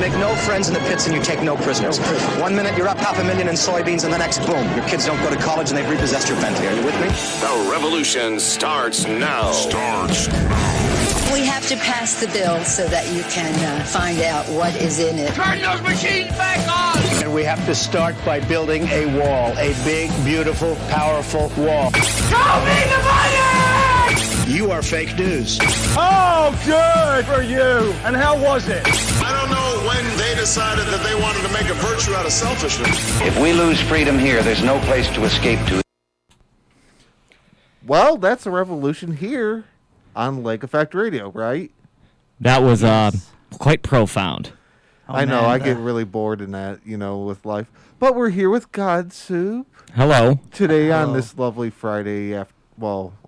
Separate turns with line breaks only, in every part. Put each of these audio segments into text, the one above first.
make no friends in the pits and you take no prisoners. 1 minute you're up $500,000 in soybeans and the next, boom, your kids don't go to college and they've repossessed your Bentley. Are you with me?
The revolution starts now.
We have to pass the bill so that you can find out what is in it.
Turn those machines back on!
And we have to start by building a wall, a big, beautiful, powerful wall.
Show me the money!
You are fake news.
Oh, good for you. And how was it?
I don't know when they decided that they wanted to make a virtue out of selfishness.
If we lose freedom here, there's no place to escape to.
Well, that's a revolution here on Lake Effect Radio, right?
That was quite profound.
I know, I get really bored in that, with life. But we're here with God Soop.
Hello.
Today on this lovely Friday,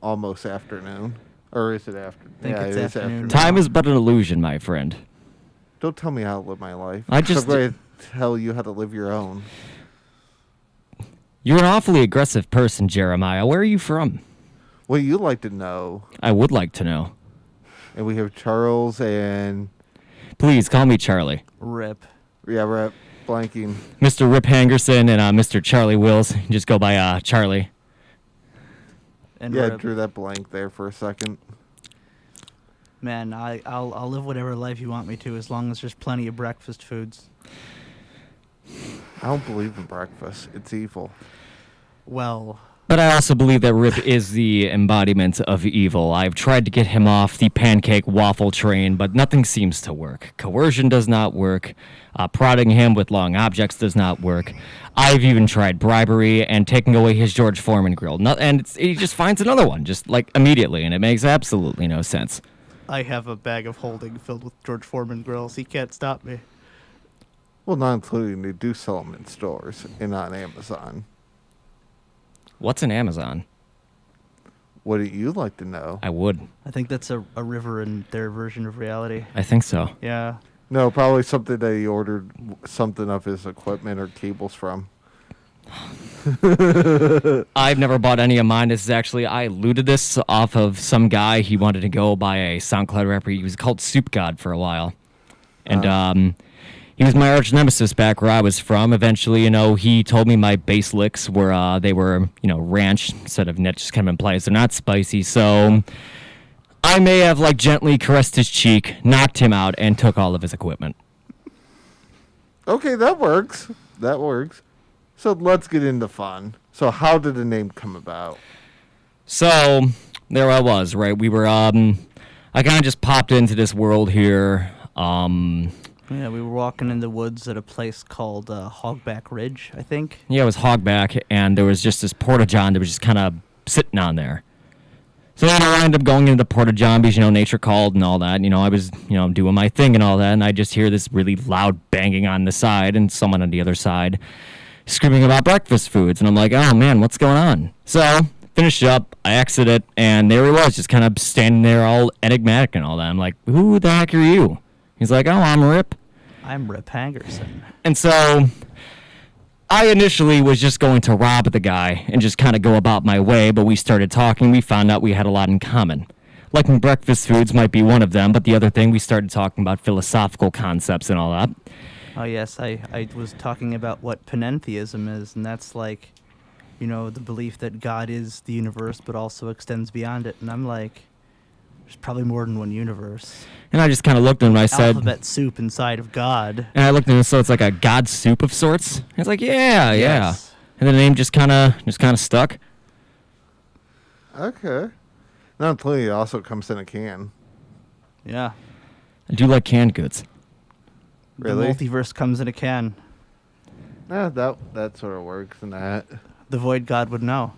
almost afternoon. Or is it afternoon?
I think it's afternoon.
Time is but an illusion, my friend.
Don't tell me how to live my life.
I'm
going to tell you how to live your own.
You're an awfully aggressive person, Jeremiah. Where are you from?
Well, you'd like to know.
I would like to know.
And we have Charles and...
Please, call me Charlie.
Rip.
Yeah, Rip. Blanking.
Mr. Rip Hangerson and Mr. Charlie Wills. Just go by Charlie.
And
yeah,
Rip.
I drew that blank there for a second.
Man, I'll live whatever life you want me to as long as there's plenty of breakfast foods.
I don't believe in breakfast. It's evil.
Well...
But I also believe that Rip is the embodiment of evil. I've tried to get him off the pancake waffle train, but nothing seems to work. Coercion does not work. Prodding him with long objects does not work. I've even tried bribery and taking away his George Foreman grill. He just finds another one, just like immediately, and it makes absolutely no sense.
I have a bag of holding filled with George Foreman grills. He can't stop me.
Well, not including they do sell them in stores and on Amazon.
What's an Amazon?
Wouldn't you like to know?
I would.
I think that's a river in their version of reality.
I think so.
Yeah.
No, probably something that he ordered something of his equipment or cables from.
I've never bought any of mine. I looted this off of some guy. He wanted to go buy a SoundCloud rapper. He was called Soop God for a while. And he was my arch nemesis back where I was from. Eventually, he told me my bass licks were, they were, ranch instead of net, just kind of implies they're not spicy. So I may have, gently caressed his cheek, knocked him out, and took all of his equipment.
Okay, that works. That works. So let's get into fun. So how did the name come about?
So there I was, right? We were, I kind of just popped into this world here.
Yeah, we were walking in the woods at a place called Hogback Ridge, I think.
Yeah, it was Hogback, and there was just this porta-john that was just kind of sitting on there. So I ended up going into the porta-johns, nature called and all that. I was, doing my thing and all that, and I just hear this really loud banging on the side and someone on the other side screaming about breakfast foods. And I'm like, oh, man, what's going on? So finished up, I exited, and there he was, just kind of standing there all enigmatic and all that. I'm like, who the heck are you? He's like, oh, I'm Rip.
I'm Rip Hangerson.
And so I initially was just going to rob the guy and just kind of go about my way, but we started talking. We found out we had a lot in common. Liking breakfast foods might be one of them, but the other thing, we started talking about philosophical concepts and all that.
Oh, yes, I was talking about what panentheism is, and that's the belief that God is the universe, but also extends beyond it. And I'm like, there's probably more than one universe.
And I just kind of looked at him and I said...
Alphabet soup inside of God.
And I looked at him, so it's like a God soup of sorts? He's like, yeah.
Yes.
And the name just kind of stuck.
Okay. Not until it also comes in a can.
Yeah.
I do like canned goods.
Really?
The multiverse comes in a can.
Yeah, that sort of works in that.
The Void God would know.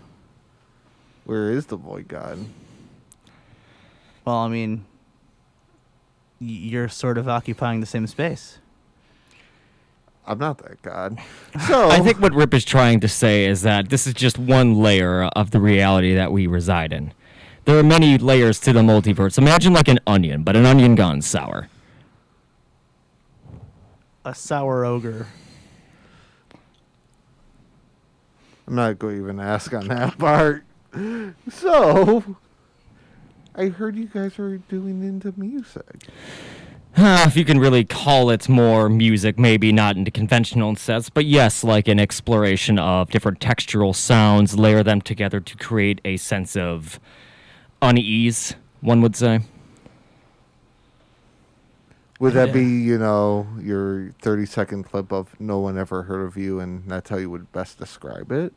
Where is the Void God?
Well, I mean, you're sort of occupying the same space.
I'm not that God. So
I think what Rip is trying to say is that this is just one layer of the reality that we reside in. There are many layers to the multiverse. Imagine like an onion, but an onion gone sour.
A sour ogre.
I'm not going to even ask on that part. So, I heard you guys are doing into music.
If you can really call it more music, maybe not in the conventional sense, but yes, like an exploration of different textural sounds, layer them together to create a sense of unease, one would say.
Would that be, your 30-second clip of no one ever heard of you, and that's how you would best describe it?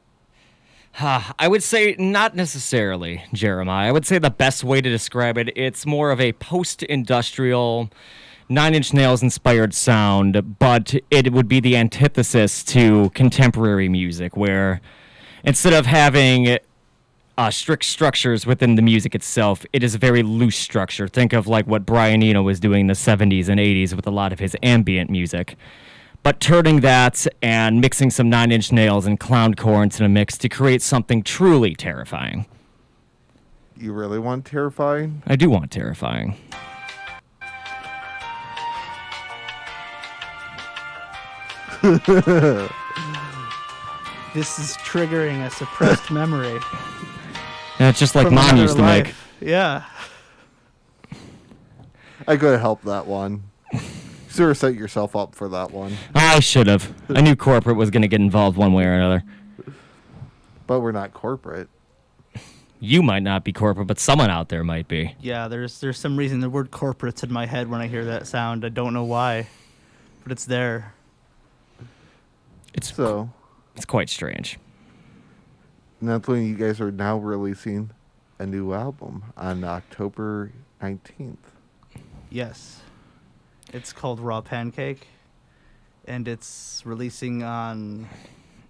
I would say not necessarily, Jeremiah. I would say the best way to describe it, it's more of a post-industrial, Nine Inch Nails inspired sound, but it would be the antithesis to contemporary music, where instead of having strict structures within the music itself, it is a very loose structure. Think of like what Brian Eno was doing in the 70s and 80s with a lot of his ambient music. But turning that and mixing some Nine Inch Nails and clowncore into the mix to create something truly terrifying.
You really want terrifying?
I do want terrifying.
This is triggering a suppressed memory.
Yeah, it's just like
from
Mom
another
used to
life.
make.
Yeah.
I could have helped that one. Sort of set yourself up for that one.
I should have. I knew corporate was going to get involved one way or another.
But we're not corporate.
You might not be corporate, but someone out there might be.
Yeah, there's some reason the word corporate's in my head when I hear that sound. I don't know why, but it's there.
It's quite strange.
And that's when you guys are now releasing a new album on October 19th.
Yes. It's called Raw Pancake, and it's releasing on,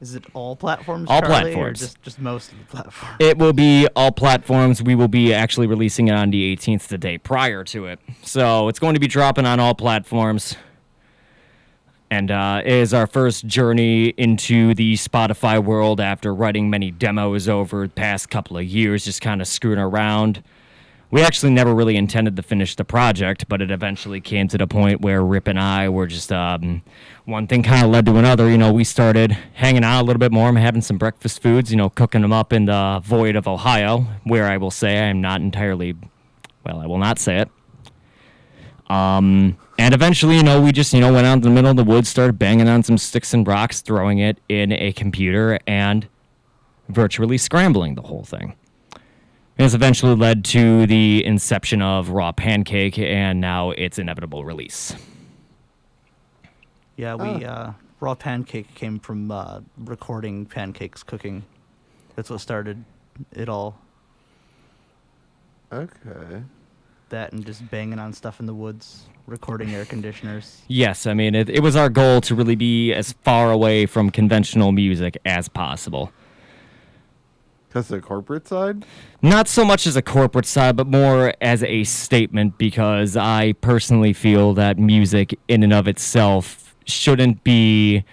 is it all platforms,
All
Charlie,
platforms.
or just most of the platforms?
It will be all platforms. We will be actually releasing it on the 18th, the day prior to it. So it's going to be dropping on all platforms. And it is our first journey into the Spotify world after writing many demos over the past couple of years, just kind of screwing around. We actually never really intended to finish the project, but it eventually came to the point where Rip and I were just, one thing kind of led to another. You know, we started hanging out a little bit more, having some breakfast foods, cooking them up in the void of Ohio, where I will say I am not entirely, well, I will not say it. And eventually, we just, went out in the middle of the woods, started banging on some sticks and rocks, throwing it in a computer, and virtually scrambling the whole thing. It's eventually led to the inception of Raw Pancake and now its inevitable release.
Yeah, Raw Pancake came from recording pancakes cooking. That's what started it all.
Okay.
That and just banging on stuff in the woods, recording air conditioners.
Yes, I mean, it was our goal to really be as far away from conventional music as possible.
Because the corporate side?
Not so much as a corporate side, but more as a statement, because I personally feel that music in and of itself shouldn't be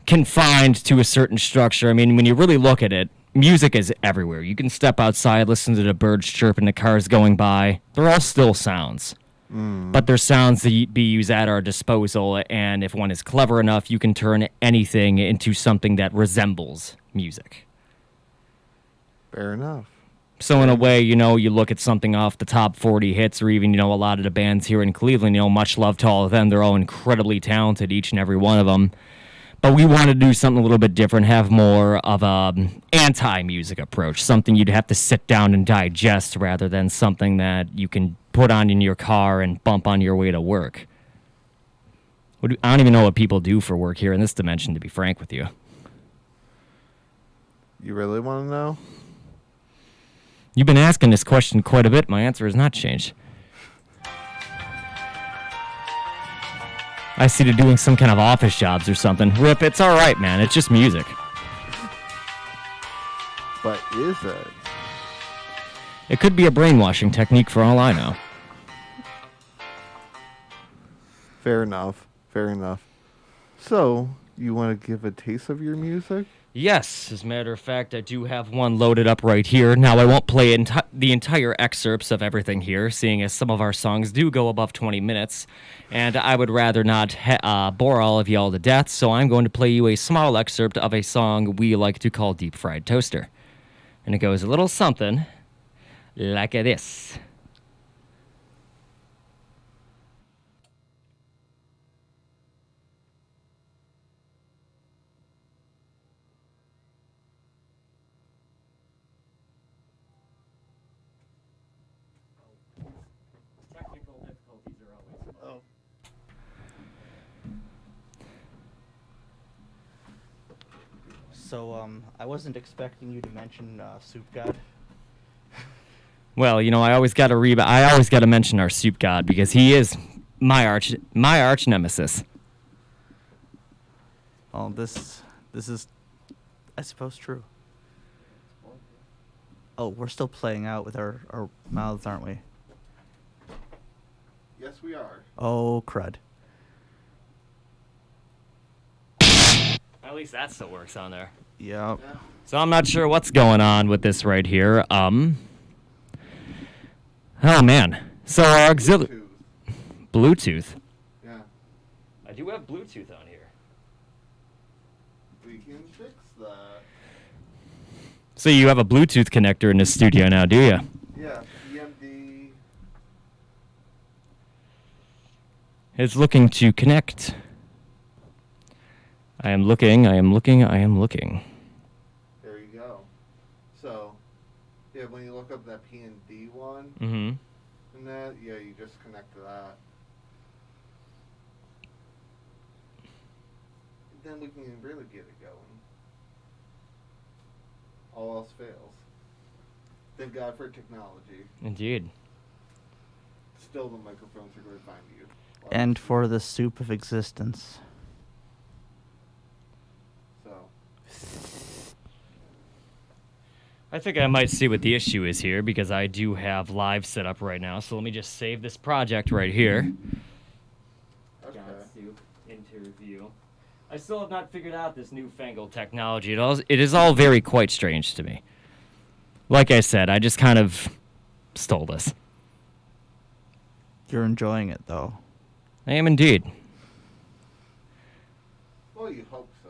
confined to a certain structure. I mean, when you really look at it, music is everywhere. You can step outside, listen to the birds chirping, the cars going by. They're all still sounds. But they're sounds that be used at our disposal, and if one is clever enough, you can turn anything into something that resembles music.
Fair enough.
So in a way, you look at something off the top 40 hits, or even, a lot of the bands here in Cleveland, much love to all of them. They're all incredibly talented, each and every one of them. But we want to do something a little bit different, have more of a anti-music approach, something you'd have to sit down and digest rather than something that you can put on in your car and bump on your way to work. I don't even know what people do for work here in this dimension, to be frank with you.
You really want to know?
You've been asking this question quite a bit. My answer has not changed. I see they're doing some kind of office jobs or something. Rip, it's all right, man. It's just music.
But is it?
It could be a brainwashing technique for all I know.
Fair enough. Fair enough. So, you want to give a taste of your music?
Yes, as a matter of fact, I do have one loaded up right here. Now, I won't play the entire excerpts of everything here, seeing as some of our songs do go above 20 minutes, and I would rather not bore all of y'all to death, so I'm going to play you a small excerpt of a song we like to call Deep Fried Toaster. And it goes a little something like this.
So, I wasn't expecting you to mention Soup God.
Well, I always got to mention our Soup God because he is my arch nemesis.
Well, this is, I suppose, true. Oh, we're still playing out with our mouths, aren't we?
Yes, we are.
Oh, crud.
At least that still works on there.
Yep.
Yeah.
So I'm not sure what's going on with this right here. Oh man. So our auxiliary Bluetooth.
Yeah.
I do have Bluetooth on here.
We can fix that.
So you have a Bluetooth connector in the studio now, do you?
Yeah. EMD.
It's looking to connect. I am looking.
There you go. So, yeah, when you look up that P&D one,
Mm-hmm.
and that, yeah, you just connect to that. Then we can really get it going. All else fails. Thank God for technology.
Indeed.
Still, the microphones are going to find you.
And for the soup of existence.
So,
I think I might see what the issue is here because I do have live set up right now. So let me just save this project right here.
okay.
Interview. I still have not figured out this newfangled technology. It is all very quite strange to me. Like I said, I just kind of stole this.
You're enjoying it, though.
I am indeed.
Well, you hope so.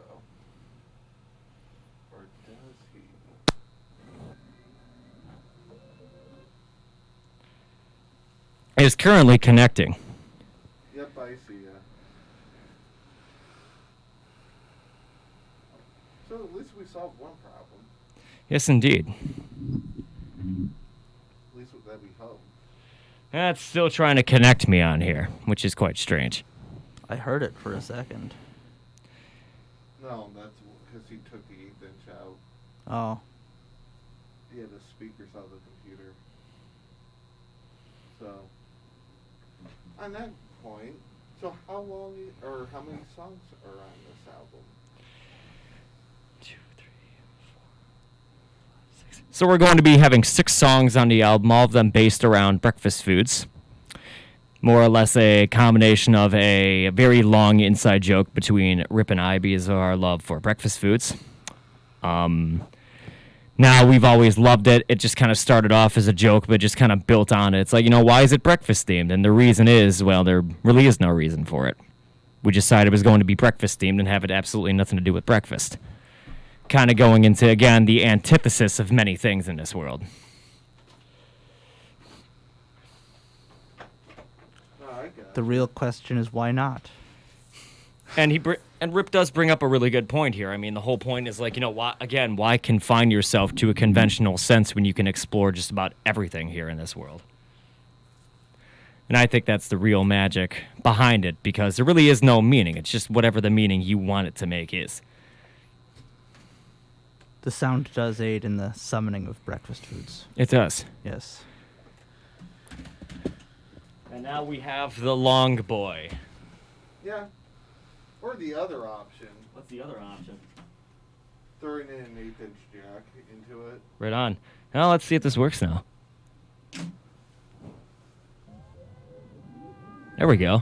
Or does he?
It is currently connecting.
Yep, I see ya. So at least we solved one problem.
Yes, indeed.
At least with that we hope.
That's still trying to connect me on here, which is quite strange.
I heard it for a second.
No, that's because he took the 1/8 inch out.
Oh.
Yeah, the speakers out of the computer. So, on that point, so how long or how many songs are on this album?
2, 3, 4, 5, 6. So we're going to be having 6 songs on the album, all of them based around breakfast foods. More or less a combination of a very long inside joke between Rip and I because of our love for breakfast foods. Now, we've always loved it. It just kind of started off as a joke, but just kind of built on it. It's like, why is it breakfast themed? And the reason is, well, there really is no reason for it. We decided it was going to be breakfast themed and have it absolutely nothing to do with breakfast. Kind of going into, again, the antithesis of many things in this world.
The real question is why not?
And Rip does bring up a really good point here. I mean, the whole point is like, why confine yourself to a conventional sense when you can explore just about everything here in this world? And I think that's the real magic behind it because there really is no meaning. It's just whatever the meaning you want it to make is.
The sound does aid in the summoning of breakfast foods.
It does.
Yes.
And now we have the long boy.
Yeah. Or the other option.
What's the other option?
Throwing in an 1/8 inch jack into it.
Right on. Now let's see if this works now. There we go.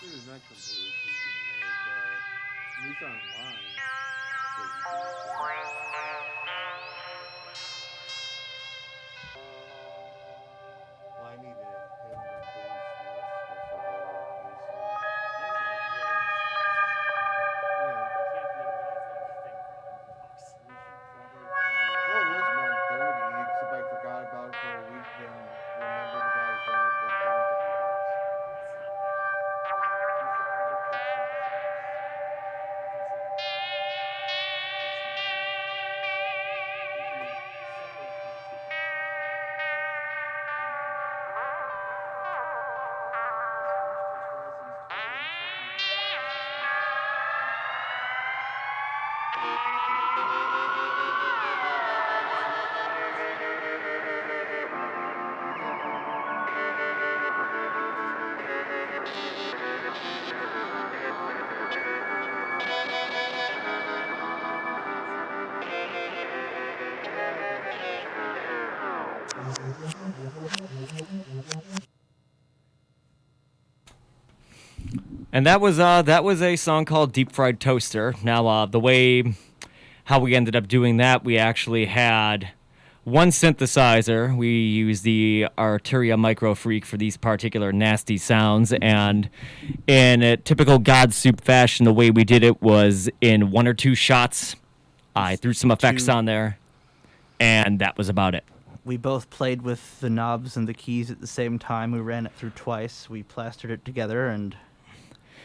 This is not completely peeking there, but at least online. Well, I need to hit the Well, it was 1:30, except I forgot about it for a week, then remembered about it when it went down to
And that was a song called Deep Fried Toaster. Now, how we ended up doing that, we actually had one synthesizer. We used the Arturia Micro Freak for these particular nasty sounds, and in a typical God Soup fashion, the way we did it was in one or two shots. I threw some effects on there, and that was about it.
We both played with the knobs and the keys at the same time. We ran it through twice. We plastered it together, and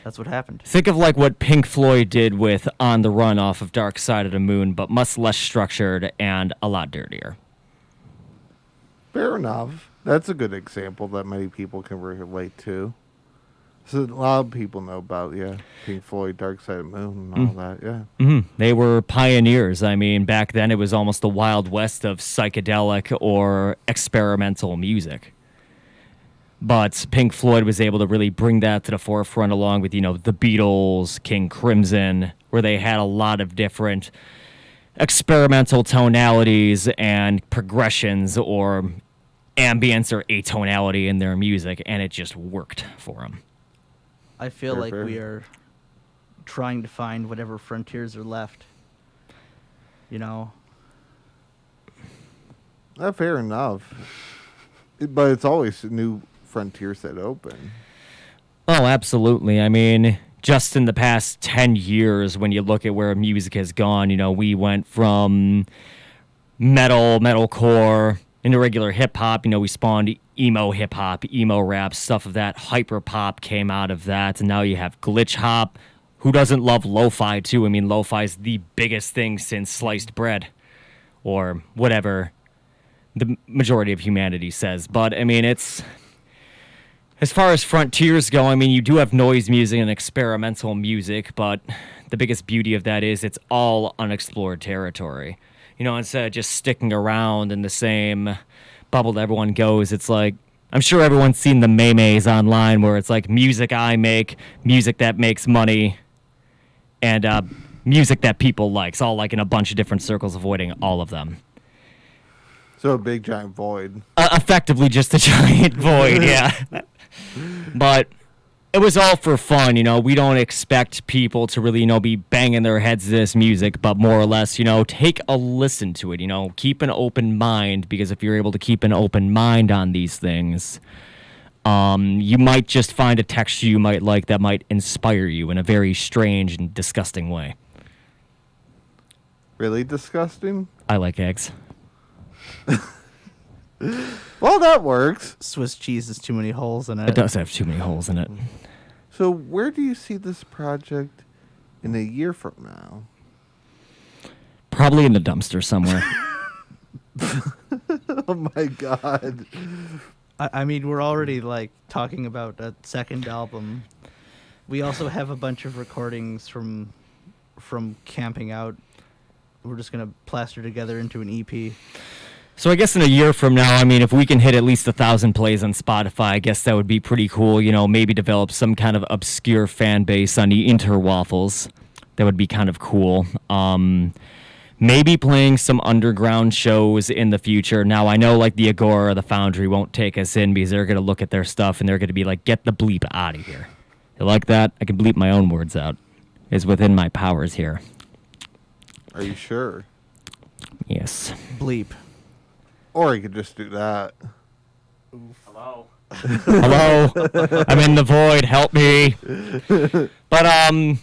that's what happened.
Think of like what Pink Floyd did with On the Run off of Dark Side of the Moon, but much less structured and a lot dirtier.
Fair enough. That's a good example that many people can relate to. So a lot of people know about, Pink Floyd, Dark Side of the Moon, and all that,
Mm-hmm. They were pioneers. I mean, back then it was almost the Wild West of psychedelic or experimental music. But Pink Floyd was able to really bring that to the forefront along with, the Beatles, King Crimson, where they had a lot of different experimental tonalities and progressions or ambience or atonality in their music, and it just worked for them.
I feel like we are trying to find whatever frontiers are left.
Fair enough. But it's always new frontiers that open.
Oh, absolutely. I mean, just in the past 10 years, when you look at where music has gone, we went from metalcore, into regular hip-hop. We spawned emo hip-hop, emo rap, stuff of that. Hyper-pop came out of that, and now you have glitch hop. Who doesn't love lo-fi, too? I mean, lo-fi is the biggest thing since sliced bread, or whatever the majority of humanity says. But, I mean, it's... As far as frontiers go, I mean, you do have noise music and experimental music, but the biggest beauty of that is it's all unexplored territory. Instead of just sticking around in the same bubble that everyone goes, it's like, I'm sure everyone's seen the memes online where it's like music I make, music that makes money, and music that people like. It's all like in a bunch of different circles, avoiding all of them.
So a big giant void.
Effectively just a giant void, yeah. But it was all for fun, We don't expect people to really, be banging their heads to this music, but more or less, take a listen to it, Keep an open mind, because if you're able to keep an open mind on these things, you might just find a texture you might like that might inspire you in a very strange and disgusting way.
Really disgusting?
I like eggs.
Well, that works.
Swiss cheese has too many holes in it.
It does have too many holes in it.
So where do you see this project in a year from now?
Probably in the dumpster somewhere.
Oh my god.
I mean, we're already talking about a second album. We also have a bunch of recordings from camping out. We're just gonna plaster together into an EP.
So I guess in a year from now, I mean, if we can hit at least 1,000 plays on Spotify, I guess that would be pretty cool. Maybe develop some kind of obscure fan base on the interwaffles. that would be kind of cool. Maybe playing some underground shows in the future. Now, I know like the Agora or the Foundry won't take us in because they're going to look at their stuff and they're going to be like, get the bleep out of here. You like that? I can bleep my own words out. It's within my powers here.
Are you sure?
Yes.
Bleep.
Or you could just do that.
Hello? Hello? I'm in the void. Help me. But,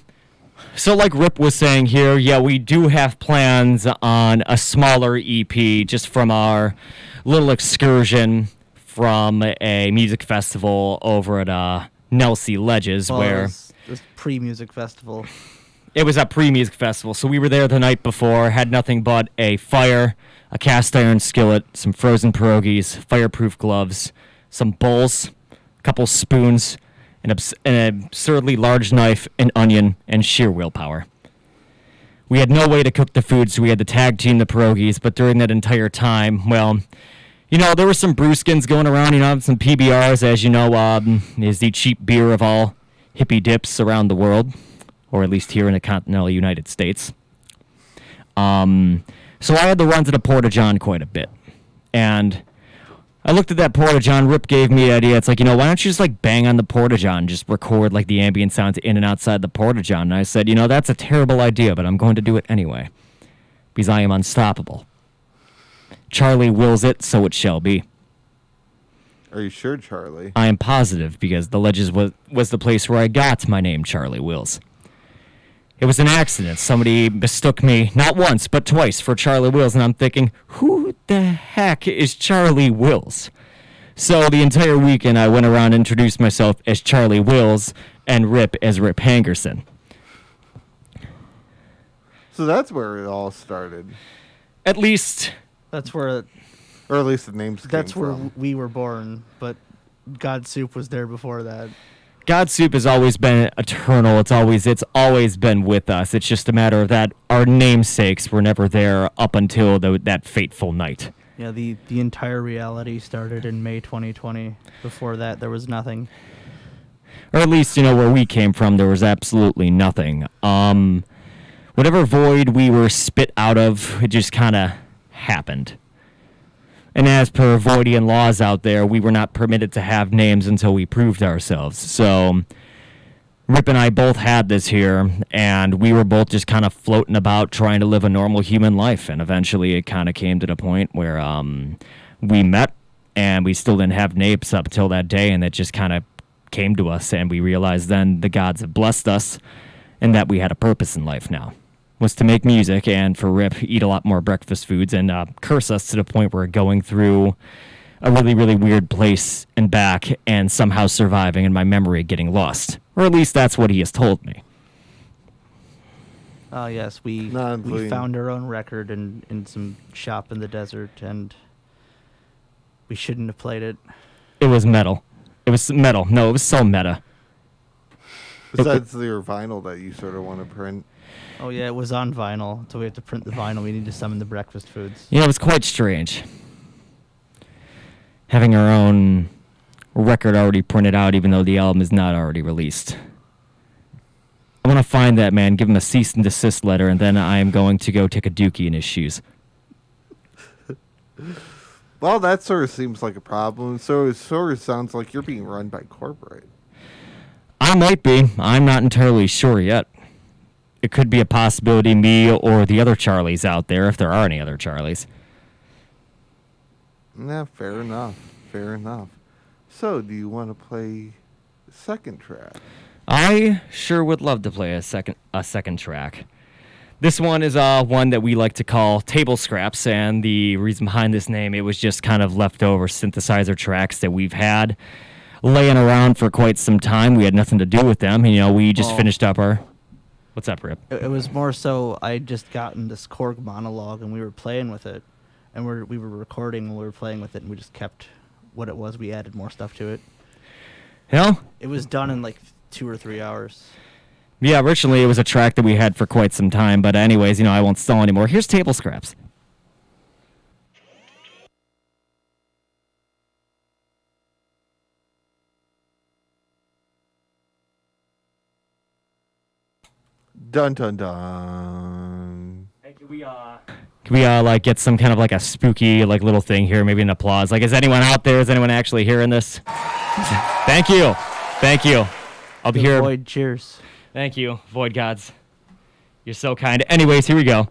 so like Rip was saying here, yeah, we do have plans on a smaller EP just from our little excursion from a music festival over at Nelsey Ledges, where
It was pre-music festival.
it was a pre-music festival. So we were there the night before, had nothing but a fire, a cast iron skillet, some frozen pierogies, fireproof gloves, some bowls, a couple spoons, an absurdly large knife, an onion, and sheer willpower. We had no way to cook the food, so we had to tag team the pierogies, but during that entire time, well, you know, there were some brewskins going around, you know, some PBRs, as you know, is the cheap beer of all hippie dips around the world, or at least here in the continental United States. So I had to run to the Porta-John quite a bit, and I looked at that Porta-John. Rip gave me the idea. It's like, you know, why don't you just like bang on the Porta-John and just record like the ambient sounds in and outside the Porta-John? And I said, you know, that's a terrible idea, but I'm going to do it anyway because I am unstoppable. Charlie wills it, so it shall be.
Are you sure, Charlie?
I am positive because the Ledges was the place where I got my name, Charlie Wills. It was an accident. Somebody mistook me not once, but twice for Charlie Wills, and I'm thinking, who the heck is Charlie Wills? So the entire weekend, I went around and introduced myself as Charlie Wills and Rip as Rip Hankerson.
So that's where it all started.
At least...
That's where...
Or at least the names
That's
came
where
from.
we were born, but God Soup was there before that.
God Soup has always been eternal. It's always been with us. It's just a matter of that our namesakes were never there up until that fateful night.
Yeah, the entire reality started in May 2020. Before that, there was nothing.
Or at least, you know, where we came from, there was absolutely nothing. Whatever void we were spit out of, it just kind of happened. And as per Voidian laws out there, we were not permitted to have names until we proved ourselves. So Rip and I both had this here, and we were both just kind of floating about trying to live a normal human life. And eventually it kind of came to the point where we met, and we still didn't have names up till that day, and it just kind of came to us, and we realized then the gods have blessed us and that we had a purpose in life now. Was to make music and for Rip eat a lot more breakfast foods and curse us to the point where we're going through a really, really weird place and back and somehow surviving and my memory getting lost. Or at least that's what he has told me.
Oh, yes, we found our own record in some shop in the desert, and we shouldn't have played it.
It was metal. It was metal. No, it was so meta.
Besides your vinyl that you sort of want to print.
Oh, yeah, it was on vinyl, so we have to print the vinyl. We need to summon the breakfast foods.
Yeah, it was quite strange. Having our own record already printed out, even though the album is not already released. I want to find that man, give him a cease and desist letter, and then I am going to go take a dookie in his shoes.
Well, that sort of seems like a problem. So it sort of sounds like you're being run by corporate.
I might be. I'm not entirely sure yet. It could be a possibility me or the other Charlies out there, if there are any other Charlies.
Yeah, fair enough. Fair enough. So, do you want to play the second track?
I sure would love to play a second track. This one is one that we like to call Table Scraps, and the reason behind this name, it was just kind of leftover synthesizer tracks that we've had laying around for quite some time. We had nothing to do with them. You know, we just finished up our... What's up, Rip?
It was more so I just gotten this Korg monologue, and we were playing with it. And we were recording when we were playing with it, and we just kept what it was. We added more stuff to it.
You know?
It was done in like 2 or 3 hours.
Yeah, originally it was a track that we had for quite some time. But anyways, you know, I won't stall anymore. Here's Table Scraps.
Dun dun dun.
Hey, can we like get some kind of like a spooky like little thing here? Maybe an applause. Like, is anyone out there? Is anyone actually hearing this? Thank you. Thank you. I'll be here.
Void cheers.
Thank you, Void Gods. You're so kind. Anyways, here we go.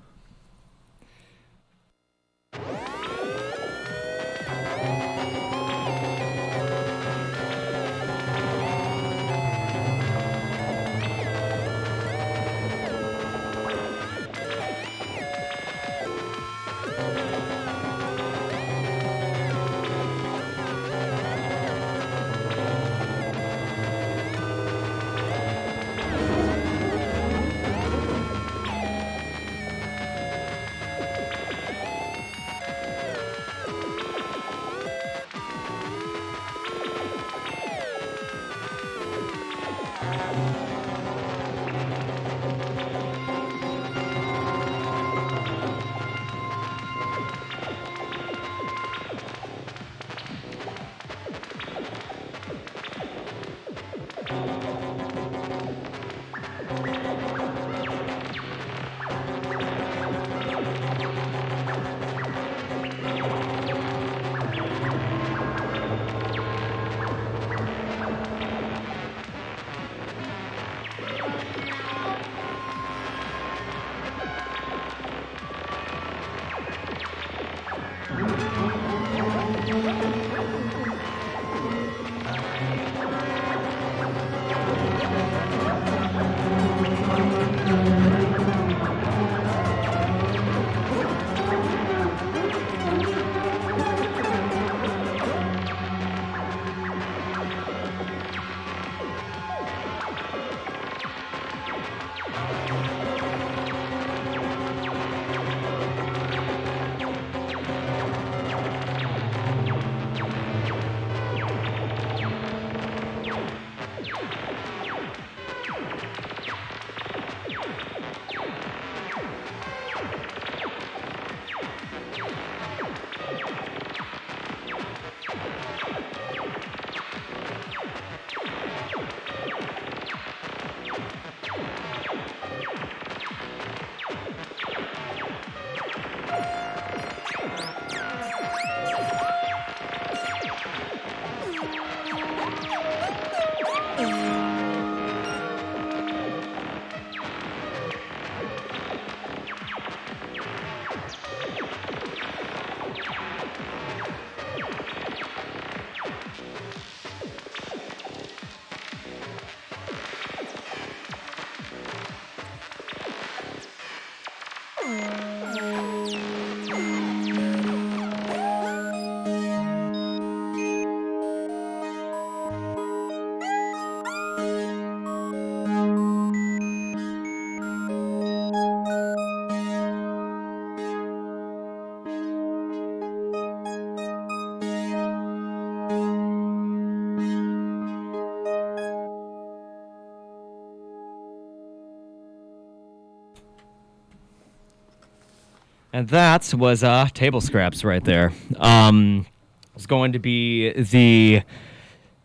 And that was Table Scraps right there. It's going to be the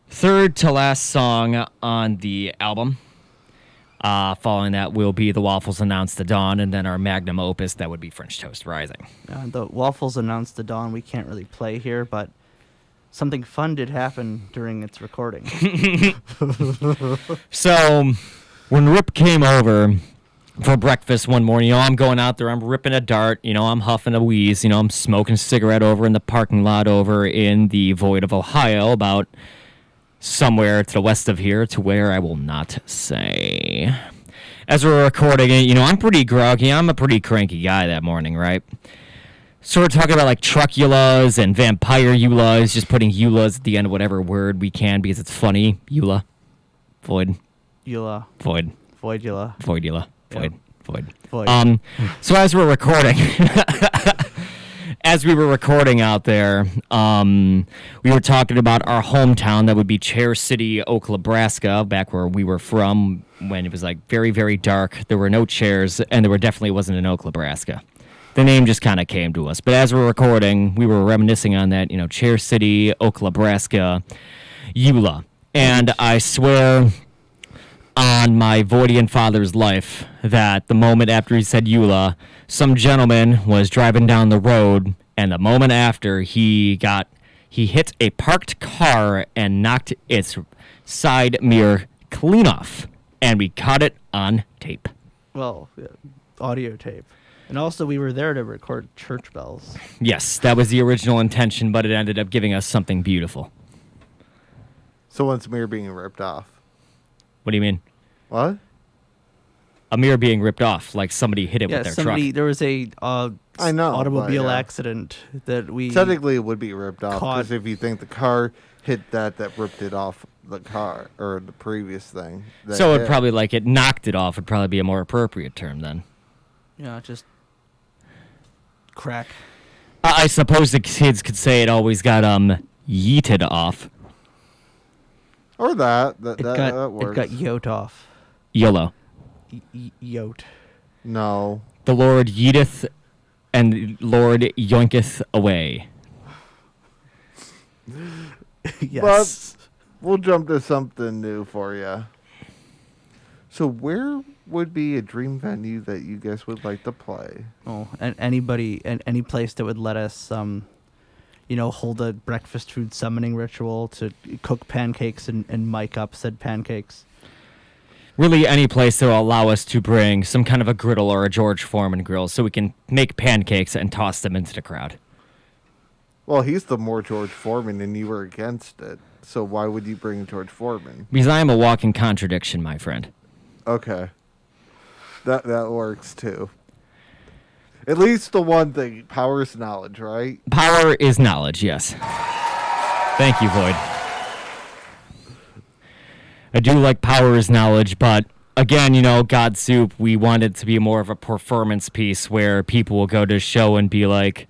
third to last song on the album. Following that will be the Waffles Announce the Dawn, and then our magnum opus, that would be French Toast Rising.
The Waffles Announce the Dawn we can't really play here, but something fun did happen during its recording.
So, when Rip came over for breakfast one morning, I'm going out there, I'm ripping a dart, I'm huffing a wheeze, I'm smoking a cigarette over in the parking lot over in the void of Ohio, about somewhere to the west of here, to where I will not say. As we're recording it, I'm pretty groggy, I'm a pretty cranky guy that morning, right? So we're talking about like truck eulas and vampire eulas, just putting eulas at the end of whatever word we can because it's funny. Eula. Void.
Eula.
Void.
Voidula.
Voidula. Void.
Yep.
Void.
Void.
So as we were recording out there, we were talking about our hometown, that would be Chair City, Nebraska, back where we were from when it was like very, very dark. There were no chairs, and there definitely wasn't an Nebraska. The name just kind of came to us. But as we're recording, we were reminiscing on that, Chair City, Nebraska, Eula. And I swear, on my Voidian father's life that the moment after he said Eula, some gentleman was driving down the road, and the moment after he hit a parked car and knocked its side mirror clean off, and we caught it on tape.
Well, audio tape. And also, we were there to record church bells.
Yes, that was the original intention, but it ended up giving us something beautiful.
So when's mirror being ripped off?
What do you mean?
What?
A mirror being ripped off, like somebody hit it with their truck.
There was a
I know,
automobile accident that we
technically it would be ripped off
caught.
because if you think the car hit that ripped it off the car or the previous thing.
So it probably like it knocked it off would probably be a more appropriate term then.
Yeah, just crack.
I suppose the kids could say it always got yeeted off.
Or that
It
works.
got yote off.
YOLO.
Yote.
No.
The Lord yeeteth and Lord yoinketh away.
Yes.
But we'll jump to something new for you. So where would be a dream venue that you guys would like to play?
Oh, and any place that would let us, hold a breakfast food summoning ritual to cook pancakes and mic up said pancakes.
Really any place that will allow us to bring some kind of a griddle or a George Foreman grill so we can make pancakes and toss them into the crowd.
Well, he's the more George Foreman and you were against it. So why would you bring George Foreman?
Because I am a walking contradiction, my friend.
Okay. That works too. At least the one thing, power is knowledge, right?
Power is knowledge, yes. Thank you, Void. I do like power is knowledge, but again, God Soup, we want it to be more of a performance piece where people will go to a show and be like,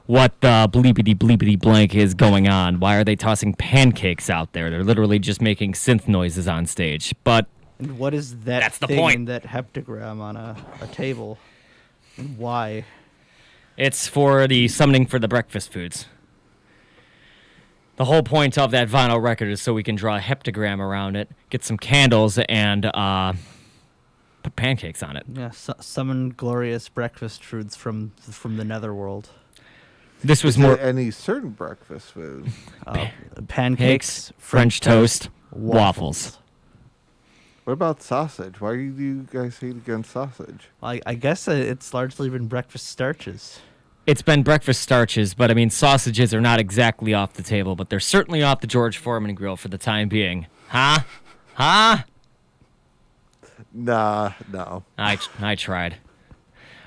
what the bleepity bleepity blank is going on? Why are they tossing pancakes out there? They're literally just making synth noises on stage. But
and what is that
that's the
thing
point.
in that heptagram on a table? And why?
It's for the summoning for the breakfast foods. The whole point of that vinyl record is so we can draw a heptagram around it, get some candles, and put pancakes on it.
Yeah, summon glorious breakfast foods from the netherworld.
This was
Is
more
it any certain breakfast food.
Pancakes,
French toast, waffles.
What about sausage? Why do you guys hate against sausage?
I guess it's largely been breakfast starches.
It's been breakfast starches, but I mean, sausages are not exactly off the table, but they're certainly off the George Foreman grill for the time being. Huh? Huh?
Nah, no.
I tried.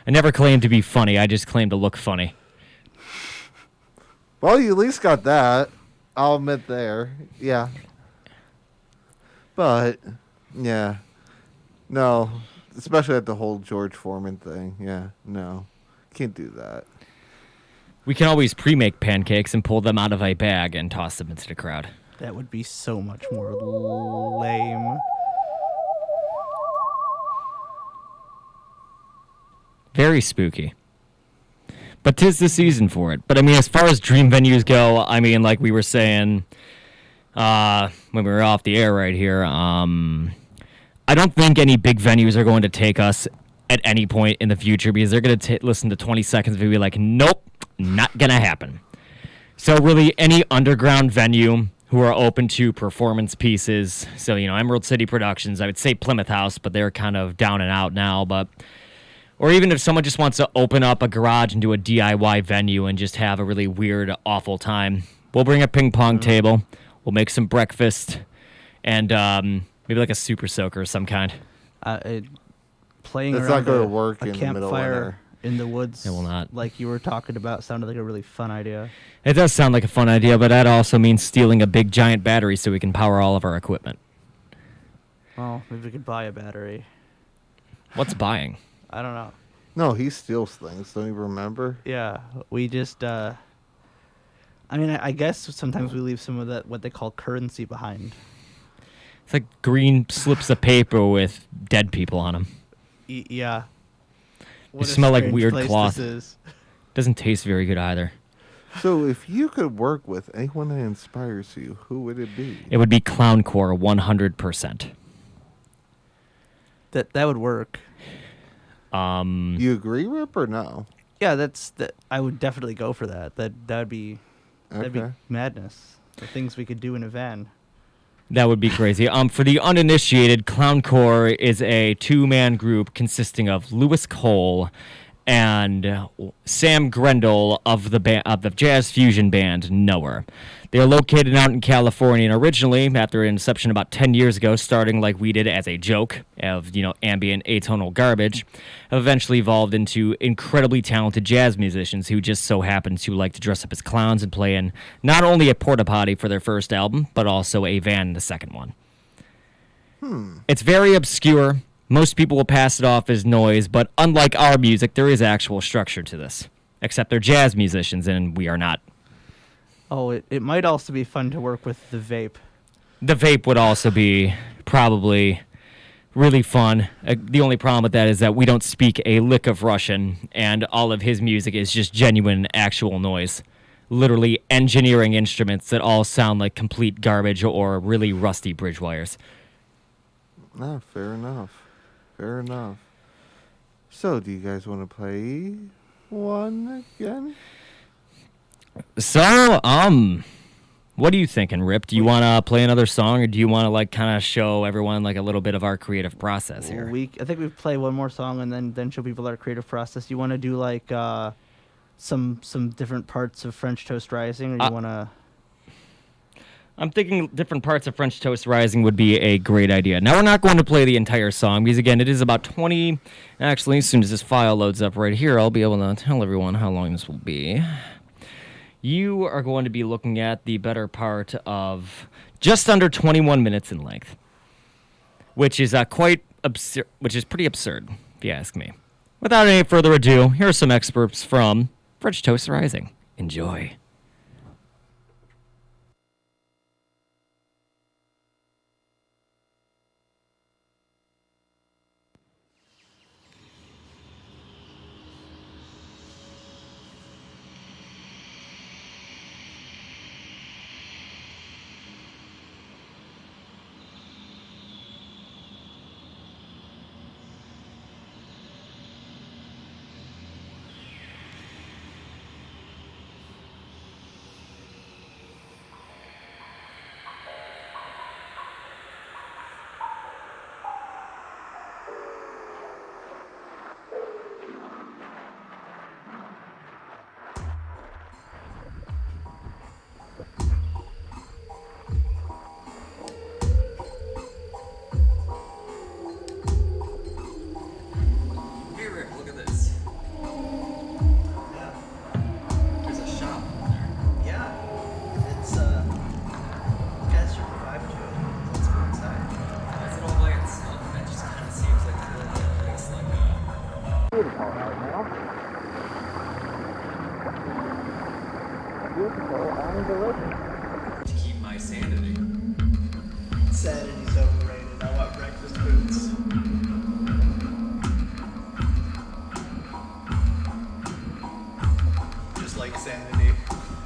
I never claimed to be funny. I just claimed to look funny.
Well, you at least got that. I'll admit there. Yeah. But, yeah. No. Especially at the whole George Foreman thing. Yeah, no. Can't do that.
We can always pre-make pancakes and pull them out of a bag and toss them into the crowd.
That would be so much more lame.
Very spooky. But 'tis the season for it. But I mean, as far as dream venues go, I mean, like we were saying when we were off the air right here, I don't think any big venues are going to take us at any point in the future because they're going to listen to 20 seconds and be like, nope, not going to happen. So really, any underground venue who are open to performance pieces, so, Emerald City Productions, I would say Plymouth House, but they're kind of down and out now, or even if someone just wants to open up a garage and do a DIY venue and just have a really weird, awful time, we'll bring a ping pong table, we'll make some breakfast, and maybe like a super soaker of some kind.
Playing
That's
around
not going to work
a
in the middle of
campfire
winter.
in the woods,
It will not.
like you were talking about, sounded like a really fun idea.
It does sound like a fun idea, but that also means stealing a big giant battery so we can power all of our equipment.
Well, maybe we could buy a battery.
What's buying?
I don't know.
No, he steals things. Don't you remember?
Yeah, we just, I guess sometimes we leave some of that, what they call currency behind.
It's like green slips of paper with dead people on them.
Yeah.
They smell like weird
place
cloth.
this is.
Doesn't taste very good either.
So if you could work with anyone that inspires you, who would it be?
It would be Clowncore 100%.
That would work.
You agree, Rip, or no?
Yeah, I would definitely go for that. That'd be
Okay.
madness. The things we could do in a van.
That would be crazy. For the uninitiated, Clowncore is a two-man group consisting of Lewis Cole and Sam Grendel of the jazz fusion band Knower. They are located out in California, and originally, after their inception about 10 years ago, starting like we did as a joke of, ambient atonal garbage, have eventually evolved into incredibly talented jazz musicians who just so happen to like to dress up as clowns and play in not only a porta potty for their first album, but also a van in the second one. It's very obscure. Most people will pass it off as noise, but unlike our music, there is actual structure to this. Except they're jazz musicians, and we are not.
Oh, it might also be fun to work with the vape.
The vape would also be probably really fun. The only problem with that is that we don't speak a lick of Russian, and all of his music is just genuine, actual noise. Literally engineering instruments that all sound like complete garbage or really rusty bridge wires.
No, fair enough. Fair enough. So, do you guys want to play one again?
So, what are you thinking, Rip? Do you want to play another song, or do you want to kind of show everyone a little bit of our creative process here?
I think we play one more song and then show people our creative process. You want to do some different parts of French Toast Rising, or you want to?
I'm thinking different parts of French Toast Rising would be a great idea. Now, we're not going to play the entire song because, again, it is about 20... Actually, as soon as this file loads up right here, I'll be able to tell everyone how long this will be. You are going to be looking at the better part of just under 21 minutes in length, which is pretty absurd, if you ask me. Without any further ado, here are some excerpts from French Toast Rising. Enjoy.
To keep my sanity.
Sanity's overrated. I want breakfast foods. Just like sanity,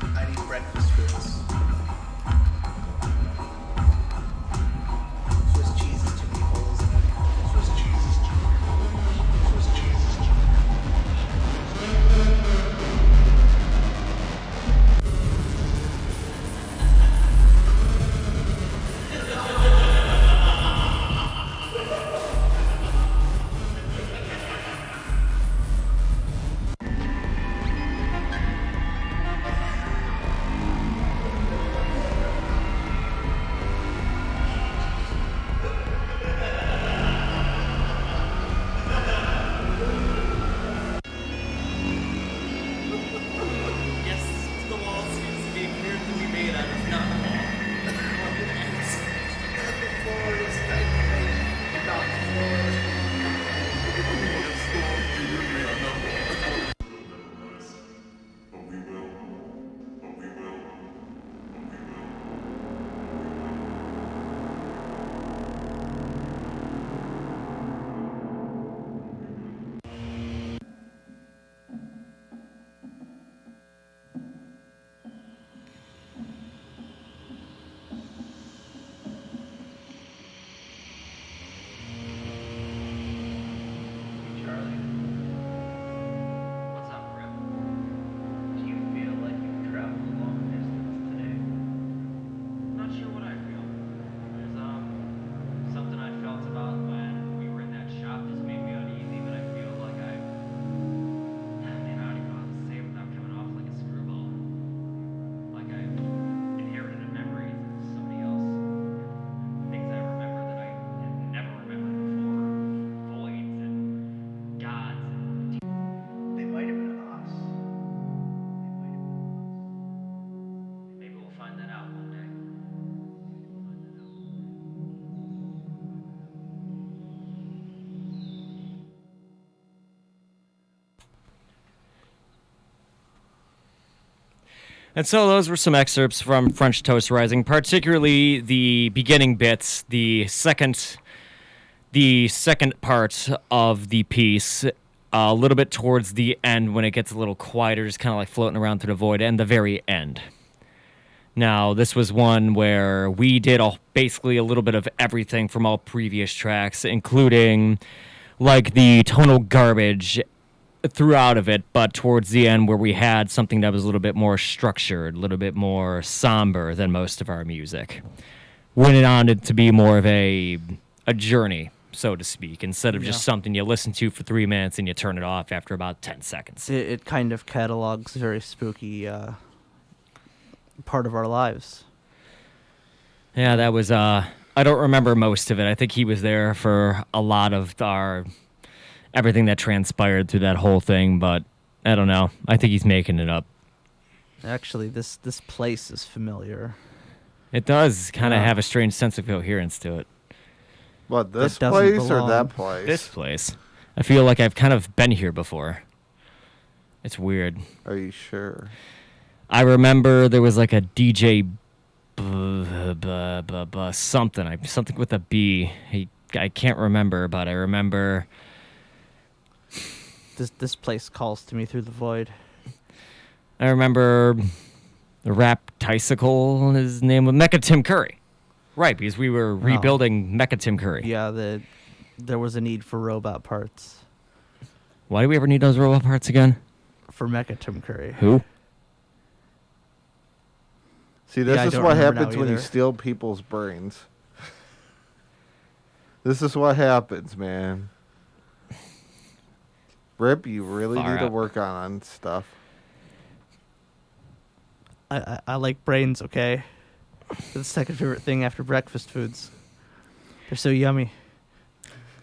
I need breakfast foods. Swiss cheese is too many holes in it. Swiss cheese is too many holes. Swiss cheese is too many holes.
And so those were some excerpts from French Toast Rising, particularly the beginning bits, the second part of the piece, a little bit towards the end when it gets a little quieter, just kind of like floating around through the void, and the very end. Now, this was one where we did basically a little bit of everything from all previous tracks, including like the tonal garbage throughout of it, but towards the end where we had something that was a little bit more structured, a little bit more somber than most of our music. Went on to be more of a journey, so to speak, instead of just something you listen to for 3 minutes and you turn it off after about 10 seconds.
It kind of catalogs a very spooky part of our lives.
Yeah, that was, I don't remember most of it. I think he was there for a lot of everything that transpired through that whole thing, but I don't know. I think he's making it up.
Actually, this place is familiar.
It does kind of have a strange sense of coherence to it.
What, this place or that place?
This place. I feel like I've kind of been here before. It's weird.
Are you sure?
I remember there was like a DJ something with a B. I can't remember, but I remember...
This place calls to me through the void.
I remember the rap Ticycle, his name was Mecha Tim Curry. Right, because we were rebuilding Mecha Tim Curry.
Yeah, there was a need for robot parts.
Why do we ever need those robot parts again?
For Mecha Tim Curry.
Who?
See, this is what happens when you steal people's brains. This is what happens, man. Rip, you really need to work on stuff.
I like brains, okay? They're the second favorite thing after breakfast foods. They're so yummy.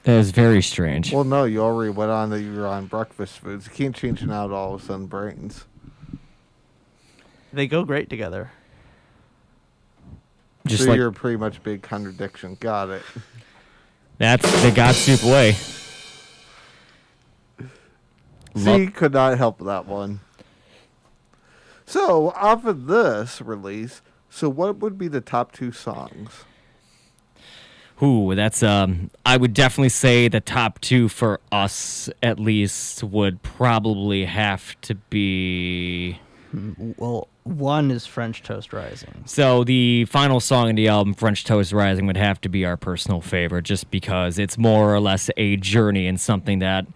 That is very strange.
Well, no, you already went on that you were on breakfast foods. You can't change it out all of a sudden brains.
They go great together.
Just
so
like,
you're pretty much a big contradiction. Got it.
That's the God Soup way.
See, could not help that one. So, off of this release, so what would be the top 2 songs?
Ooh, that's I would definitely say the top 2 for us at least would probably have to be...
Well, one is French Toast Rising.
So the final song in the album, French Toast Rising, would have to be our personal favorite just because it's more or less a journey and something that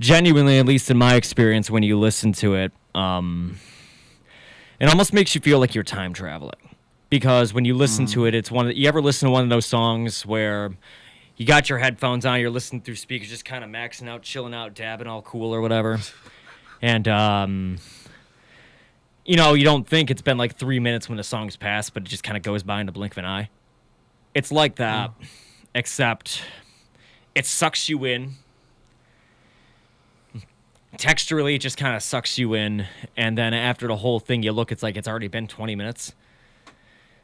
genuinely, at least in my experience, when you listen to it, it almost makes you feel like you're time traveling. Because when you listen to it, it's you ever listen to one of those songs where you got your headphones on, you're listening through speakers, just kind of maxing out, chilling out, dabbing all cool or whatever. And, you know, you don't think it's been like 3 minutes when the song's passed, but it just kind of goes by in the blink of an eye. It's like that, except it sucks you in. Texturally, it just kind of sucks you in, and then after the whole thing, you look, it's like it's already been 20 minutes.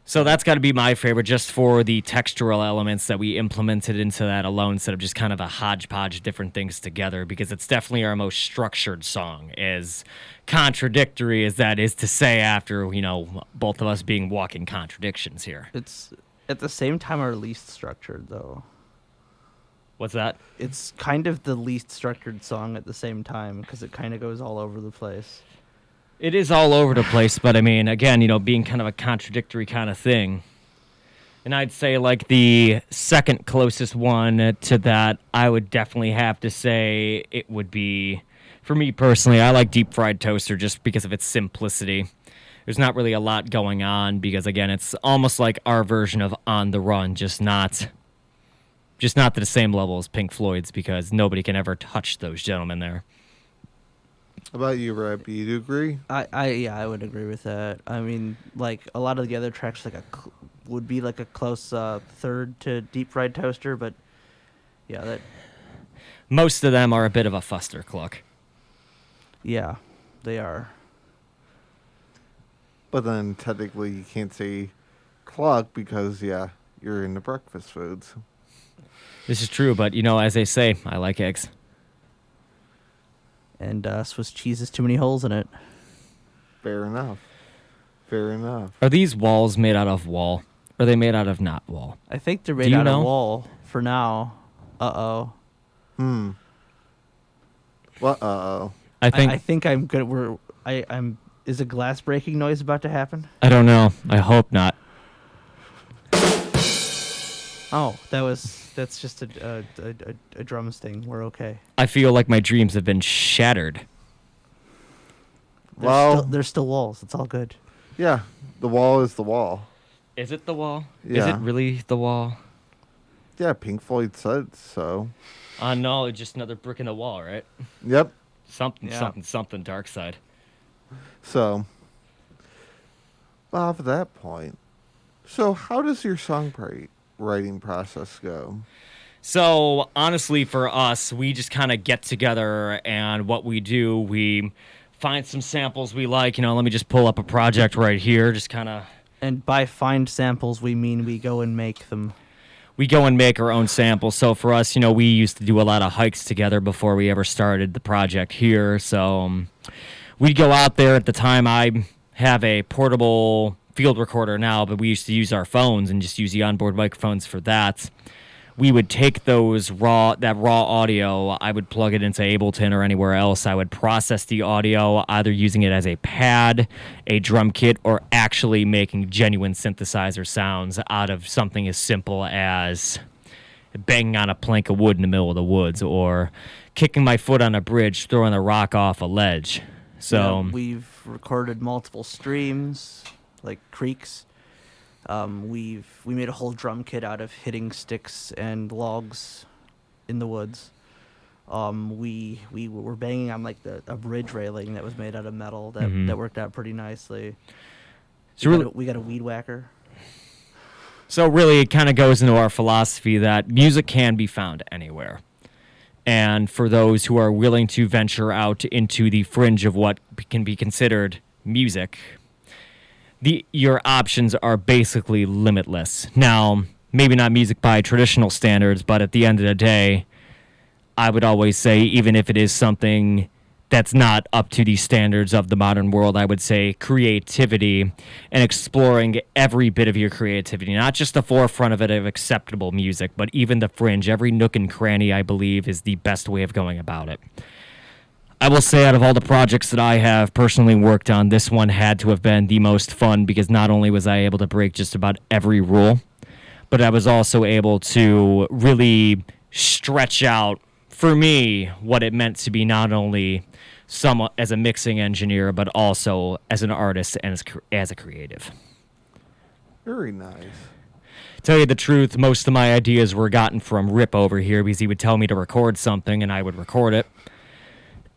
So that's got to be my favorite, just for the textural elements that we implemented into that alone, instead of just kind of a hodgepodge of different things together, because it's definitely our most structured song, as contradictory as that is to say after, you know, both of us being walking contradictions here.
It's at the same time our least structured, though.
What's that?
It's kind of the least structured song at the same time, because it kind of goes all over the place.
It is all over the place, but I mean, again, you know, being kind of a contradictory kind of thing. And I'd say, like, the second closest one to that, I would definitely have to say it would be, for me personally, I like Deep Fried Toaster just because of its simplicity. There's not really a lot going on because, again, it's almost like our version of On the Run, just not to the same level as Pink Floyd's, because nobody can ever touch those gentlemen there.
How about you, Rap? Do you agree?
I would agree with that. I mean, like, a lot of the other tracks would be like a close third to Deep Fried Toaster, but yeah, that...
Most of them are a bit of a fustercluck.
Yeah, they are.
But then technically you can't say cluck because, yeah, you're into breakfast foods.
This is true, but, you know, as they say, I like eggs.
And Swiss cheese has too many holes in it.
Fair enough. Fair enough.
Are these walls made out of wall? Or are they made out of not wall?
I think they're made out of wall for now. Uh-oh.
What? Uh-oh.
I
think I'm good. I'm. Is a glass breaking noise about to happen?
I don't know. I hope not.
Oh, that's just a drum sting. We're okay.
I feel like my dreams have been shattered.
There's still walls. It's all good.
Yeah, the wall is the wall.
Is it the wall?
Yeah.
Is it really the wall?
Yeah, Pink Floyd said so.
No, it's just another brick in the wall, right?
Yep.
Something, Dark Side.
So, off of that point, so how does your songwriting process go?
So, honestly, for us, we just kind of get together, and what we do, we find some samples we like. Let me just pull up a project right here, just kind of...
And by find samples, we mean we go and make them.
We go and make our own samples. So for us, we used to do a lot of hikes together before we ever started the project here. So we'd go out there. At the time, I have a portable field recorder now, but we used to use our phones and just use the onboard microphones for that. We would take that raw audio, I would plug it into Ableton or anywhere else. I would process the audio, either using it as a pad, a drum kit, or actually making genuine synthesizer sounds out of something as simple as banging on a plank of wood in the middle of the woods, or kicking my foot on a bridge, throwing a rock off a ledge. So
we've recorded multiple streams, like creeks. We made a whole drum kit out of hitting sticks and logs in the woods. We were banging on like a bridge railing that was made out of metal that worked out pretty nicely. So we got a weed whacker.
So really, it kind of goes into our philosophy that music can be found anywhere. And for those who are willing to venture out into the fringe of what can be considered music, your options are basically limitless. Now, maybe not music by traditional standards, but at the end of the day, I would always say, even if it is something that's not up to the standards of the modern world, I would say creativity and exploring every bit of your creativity, not just the forefront of it of acceptable music, but even the fringe, every nook and cranny, I believe, is the best way of going about it. I will say, out of all the projects that I have personally worked on, this one had to have been the most fun, because not only was I able to break just about every rule, but I was also able to really stretch out, for me, what it meant to be not only as a mixing engineer, but also as an artist and as a creative.
Very nice.
Tell you the truth, most of my ideas were gotten from Rip over here, because he would tell me to record something and I would record it.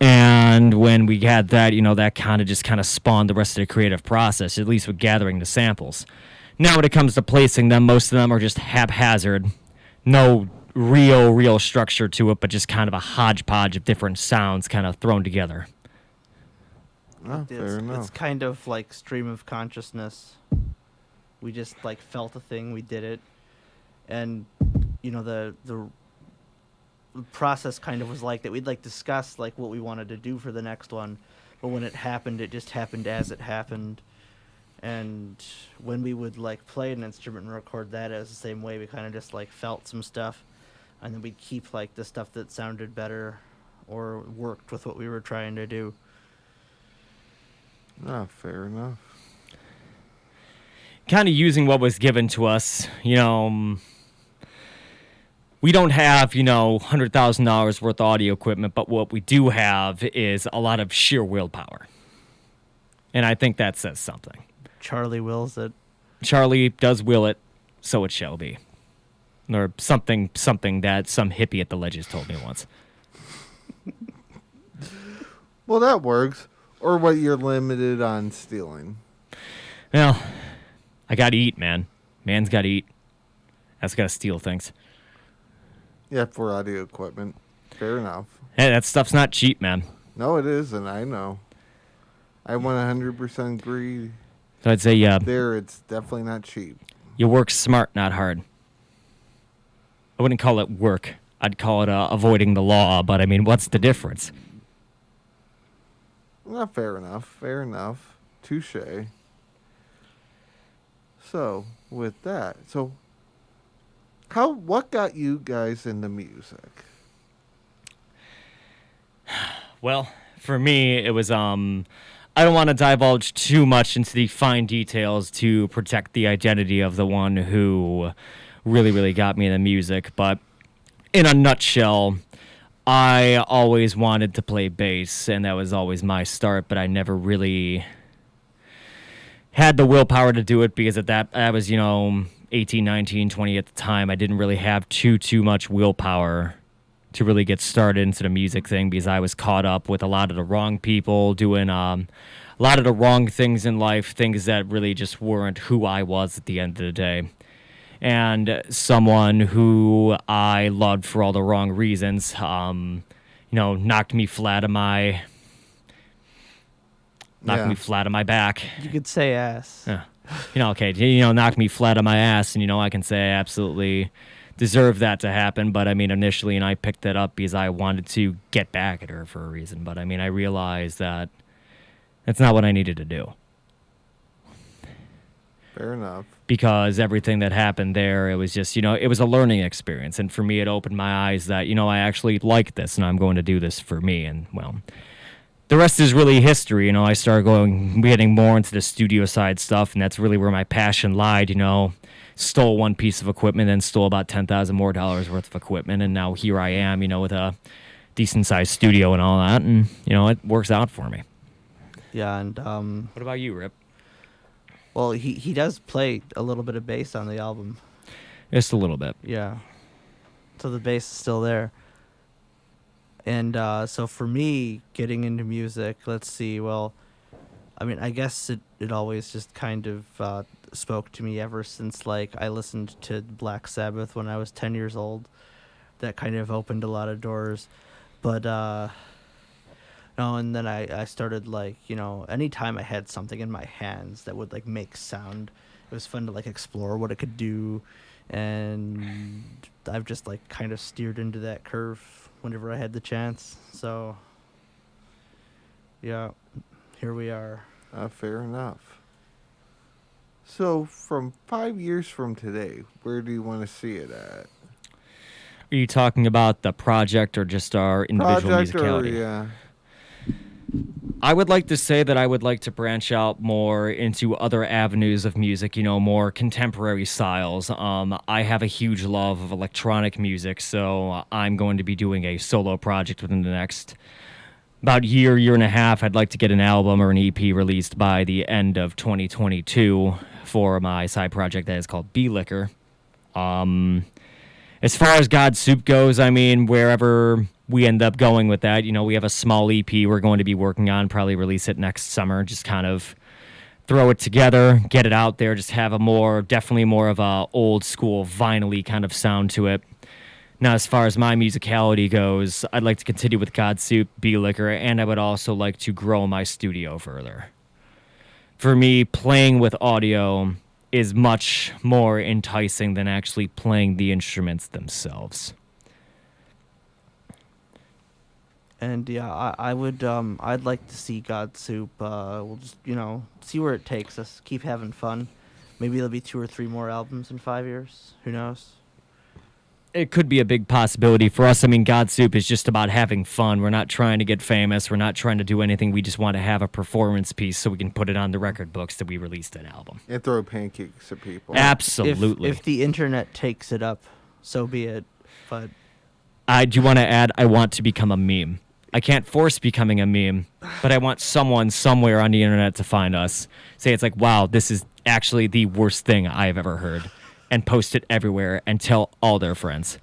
And when we had that, that kind of spawned the rest of the creative process, at least with gathering the samples. Now when it comes to placing them, most of them are just haphazard. No real structure to it, but just kind of a hodgepodge of different sounds kind of thrown together.
Oh, fair enough.
It's kind of like stream of consciousness. We just felt a thing, we did it. And, the process kind of was like that. We'd discuss what we wanted to do for the next one, but when it happened, it just happened as it happened. And when we would play an instrument and record that as the same way, we kind of just felt some stuff, and then we'd keep the stuff that sounded better or worked with what we were trying to do.
Ah, fair enough.
Kind of using what was given to us, we don't have, $100,000 worth of audio equipment, but what we do have is a lot of sheer willpower. And I think that says something.
Charlie wills it.
Charlie does will it, so it shall be. Or something that some hippie at the Ledges told me once.
Well, that works. Or what you're limited on stealing.
Well, I gotta eat, man. Man's gotta eat. That's gotta steal things.
Yeah, for audio equipment. Fair enough.
Hey, that stuff's not cheap, man.
No, it isn't. I know. I 100% agree.
So I'd say,
there, it's definitely not cheap.
You work smart, not hard. I wouldn't call it work. I'd call it avoiding the law, but I mean, what's the difference?
Well, fair enough. Fair enough. Touche. So, with that, what got you guys into music?
Well, for me, it was I don't want to divulge too much into the fine details to protect the identity of the one who really, really got me into music, but in a nutshell, I always wanted to play bass, and that was always my start, but I never really had the willpower to do it because I was, 18, 19, 20 at the time. I didn't really have too much willpower to really get started into the music thing because I was caught up with a lot of the wrong people doing a lot of the wrong things in life, things that really just weren't who I was at the end of the day. And someone who I loved for all the wrong reasons, knocked me flat on my back.
You could say ass.
Yeah. Knocked me flat on my ass, and I can say I absolutely deserved that to happen. But I mean, initially, I picked that up because I wanted to get back at her for a reason. But I mean, I realized that that's not what I needed to do.
Fair enough.
Because everything that happened there, it was just, it was a learning experience. And for me, it opened my eyes that, I actually like this and I'm going to do this for me. And, well, the rest is really history. I started getting more into the studio side stuff, and that's really where my passion lied. Stole one piece of equipment and stole about $10,000 more worth of equipment. And now here I am, with a decent sized studio and all that. And, it works out for me.
Yeah. And,
what about you, Rip?
Well, he does play a little bit of bass on the album.
Just a little bit.
Yeah. So the bass is still there. And so for me, getting into music, let's see, well, I mean, I guess it always just kind of spoke to me ever since, I listened to Black Sabbath when I was 10 years old. That kind of opened a lot of doors. But, and then I started, anytime I had something in my hands that would, make sound, it was fun to, explore what it could do. And I've just, kind of steered into that curve whenever I had the chance. So, yeah, here we are.
Fair enough. So, from 5 years from today, where do you want to see it at?
Are you talking about the project or just our individual musicality?
Yeah.
I would like to say that I would like to branch out more into other avenues of music, more contemporary styles. I have a huge love of electronic music, so I'm going to be doing a solo project within the next about year and a half. I'd like to get an album or an EP released by the end of 2022 for my side project that is called B-Liquor. As far as God Soop goes, I mean, wherever we end up going with that, we have a small EP we're going to be working on, probably release it next summer, just kind of throw it together, get it out there, just have definitely more of a old school vinyl-y kind of sound to it. Now, as far as my musicality goes, I'd like to continue with God Soop, B-Liquor, and I would also like to grow my studio further. For me, playing with audio is much more enticing than actually playing the instruments themselves.
And yeah, I would I'd like to see God Soup. We'll just see where it takes us. Keep having fun. Maybe there'll be 2 or 3 more albums in 5 years. Who knows?
It could be a big possibility for us. I mean, God Soup is just about having fun. We're not trying to get famous. We're not trying to do anything. We just want to have a performance piece so we can put it on the record books that we released an album.
And throw pancakes at people.
Absolutely.
If the internet takes it up, so be it. But
I do want to add, I want to become a meme. I can't force becoming a meme, but I want someone somewhere on the internet to find us, say it's like, wow, this is actually the worst thing I've ever heard, and post it everywhere and tell all their friends.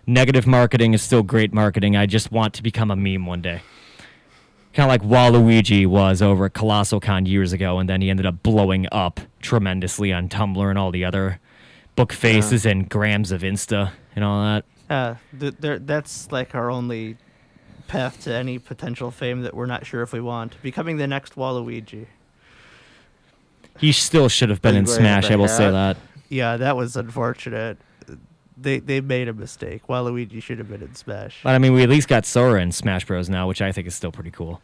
Negative marketing is still great marketing. I just want to become a meme one day. Kind of like Waluigi was over at Colossal Con years ago, and then he ended up blowing up tremendously on Tumblr and all the other book faces and grams of Insta and all that.
That's like our only path to any potential fame that we're not sure if we want. Becoming the next Waluigi.
He still should have been in Smash, I will say that.
Yeah, that was unfortunate. They made a mistake. Waluigi should have been in Smash.
But I mean, we at least got Sora in Smash Bros. Now, which I think is still pretty cool.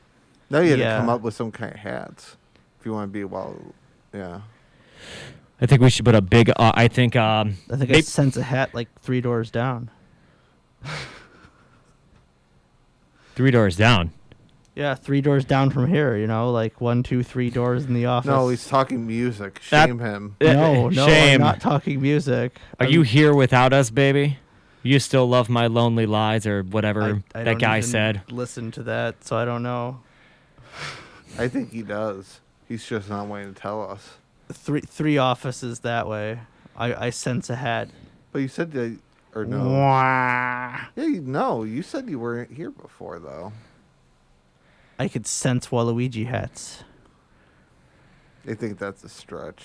Now you had to come up with some kind of hats if you want to be yeah.
I think we should put a big. I think
I sense a hat like 3 doors down.
3 doors down.
Yeah, 3 doors down from here. You know, like 1, 2, 3 doors in the office.
No, he's talking music. Shame him.
No,
shame.
I'm not talking music.
Are you here without us, baby? You still love my lonely lies or whatever
I
that
don't
guy
even
said.
Listen to that, so I don't know.
I think he does. He's just not wanting to tell us.
Three offices that way. I sense a hat.
But you said that, or no?
Wah.
Yeah, no. You said you weren't here before, though.
I could sense Waluigi hats.
I think that's a stretch.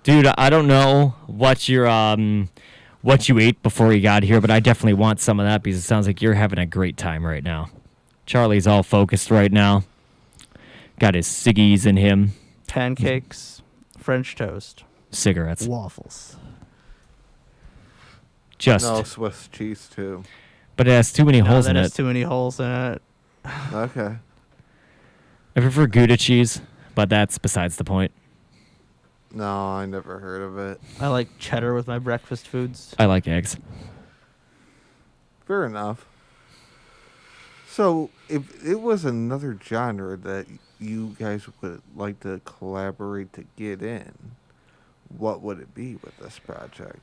Dude, I don't know what you ate before you got here, but I definitely want some of that because it sounds like you're having a great time right now. Charlie's all focused right now. Got his ciggies in him.
Pancakes, French toast,
cigarettes,
waffles.
No, Swiss cheese too.
But it has too many holes in it.
It has too many holes in it.
Okay.
I prefer Gouda cheese, but that's besides the point.
No, I never heard of it.
I like cheddar with my breakfast foods.
I like eggs.
Fair enough. So, if it was another genre that you guys would like to collaborate to get in, what would it be with this project?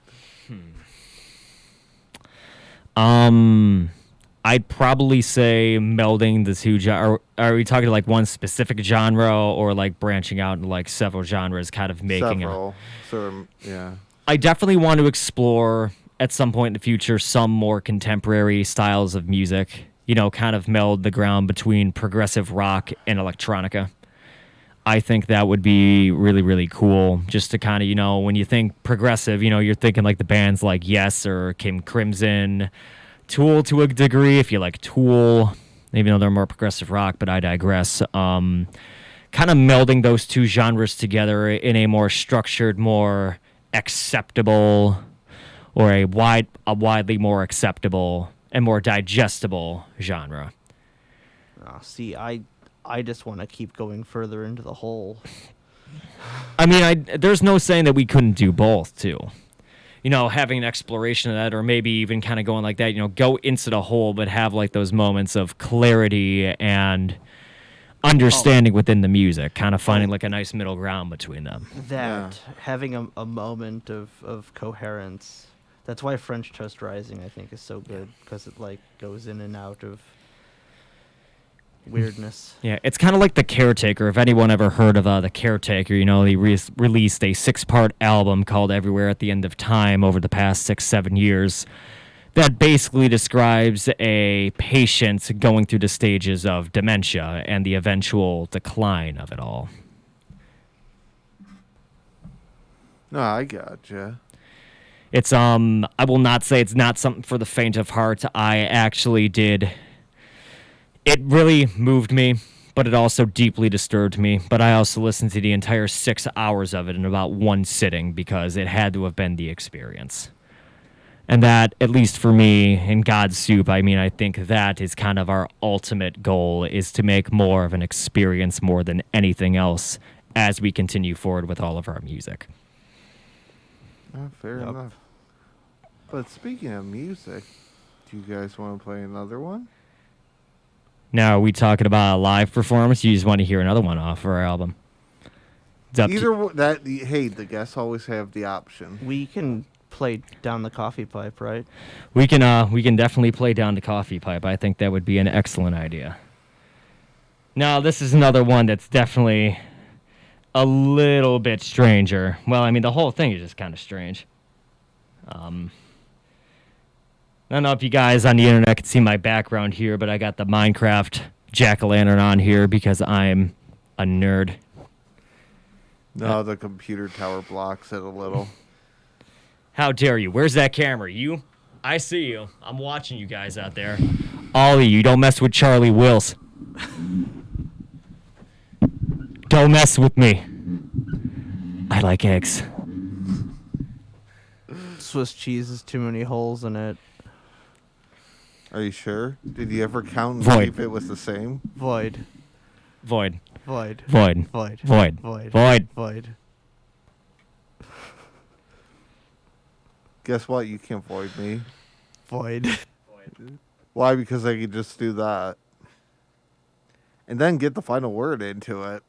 I'd probably say melding the two genres. Are we talking like one specific genre or like branching out into like several genres, kind of making
several. Yeah.
I definitely want to explore at some point in the future some more contemporary styles of music. You know, kind of meld the ground between progressive rock and electronica. I think that would be really, really cool just to kind of, you know, when you think progressive, you know, you're thinking like the bands like Yes or King Crimson, Tool to a degree, if you like Tool, even though they're more progressive rock, but I digress. Kind of melding those two genres together in a more structured, more acceptable, or a widely more acceptable and more digestible genre.
See, I just want to keep going further into the hole.
I mean, there's no saying that we couldn't do both, too. You know, having an exploration of that, or maybe even kind of going like that, you know, go into the hole, but have like those moments of clarity and understanding within the music, kind of finding like a nice middle ground between them.
Having a moment of coherence. That's why French Toast Rising, I think, is so good, because it like goes in and out of weirdness.
Yeah, it's kind of like The Caretaker. If anyone ever heard of The Caretaker, you know, he released a 6-part album called Everywhere at the End of Time over the past 6-7 years that basically describes a patient going through the stages of dementia and the eventual decline of it all.
No, I gotcha.
It's I will not say it's not something for the faint of heart. I actually did. It really moved me, but it also deeply disturbed me. But I also listened to the entire 6 hours of it in about one sitting because it had to have been the experience. And that, at least for me, in God's Soup, I mean, I think that is kind of our ultimate goal, is to make more of an experience more than anything else as we continue forward with all of our music.
Fair enough. But speaking of music, do you guys want to play another one?
Now, are we talking about a live performance? You just want to hear another one off our album?
Hey, the guests always have the option.
We can play Down the Coffee Pipe, right?
We can definitely play Down the Coffee Pipe. I think that would be an excellent idea. Now, this is another one that's definitely a little bit stranger. Well, I mean, the whole thing is just kind of strange. I don't know if you guys on the internet can see my background here, but I got the Minecraft jack-o'-lantern on here because I'm a nerd.
No, the computer tower blocks it a little.
How dare you? Where's that camera? You? I see you. I'm watching you guys out there. All of you, don't mess with Charlie Wills. Don't mess with me. I like eggs.
Swiss cheese has too many holes in it.
Are you sure? Did you ever count and
Void.
see if it was the same?
Void.
Void.
Void.
Void.
Void.
Void.
Void.
Void.
Void.
Guess what? You can't void me.
Void.
Why? Because I could just do that. And then get the final word into it.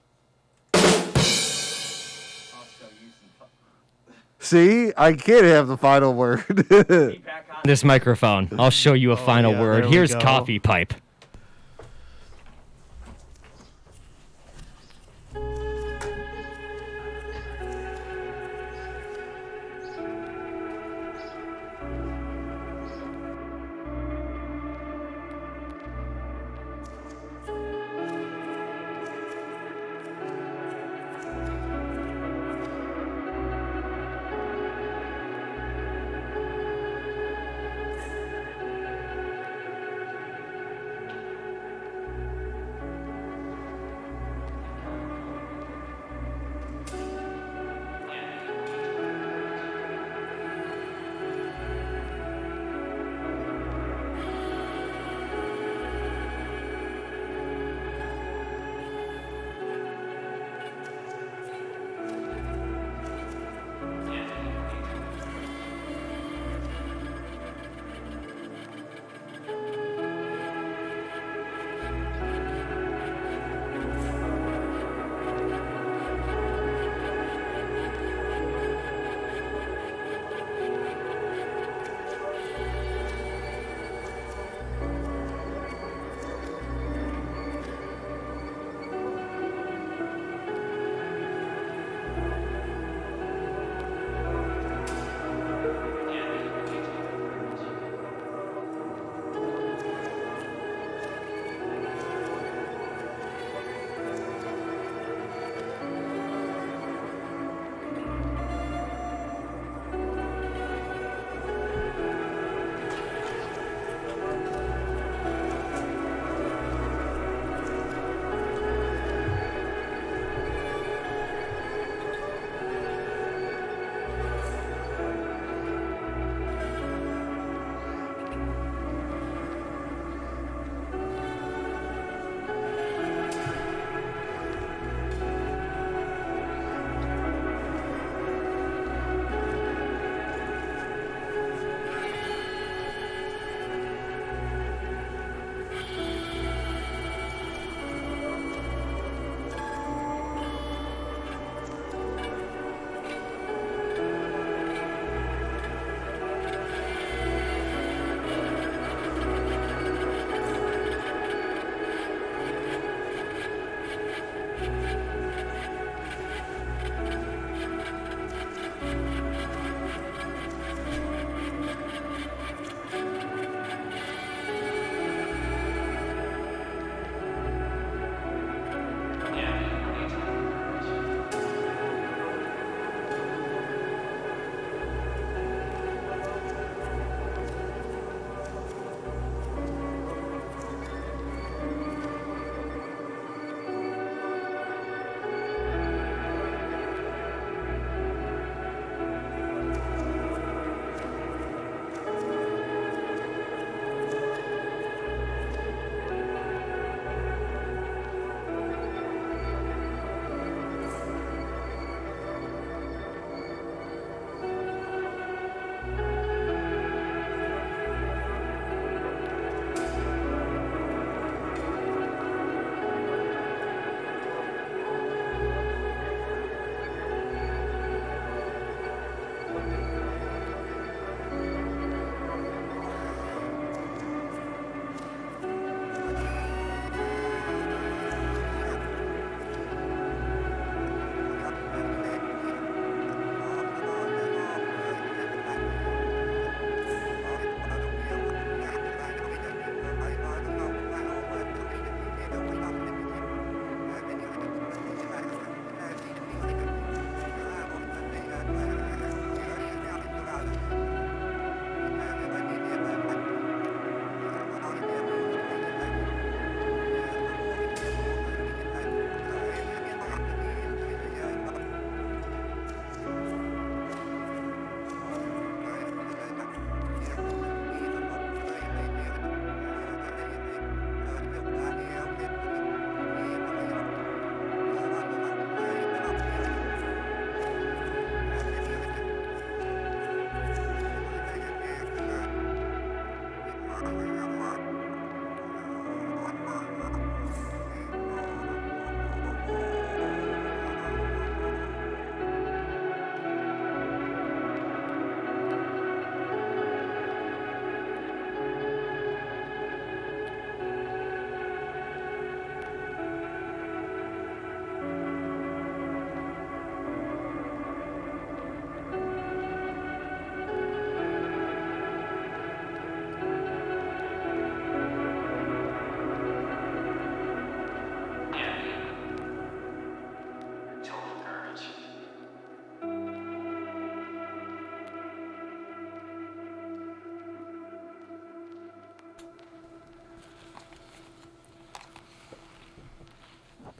See? I can't have the final word.
This microphone. I'll show you a final
yeah,
word.
there we
Here's
go.
coffee pipe.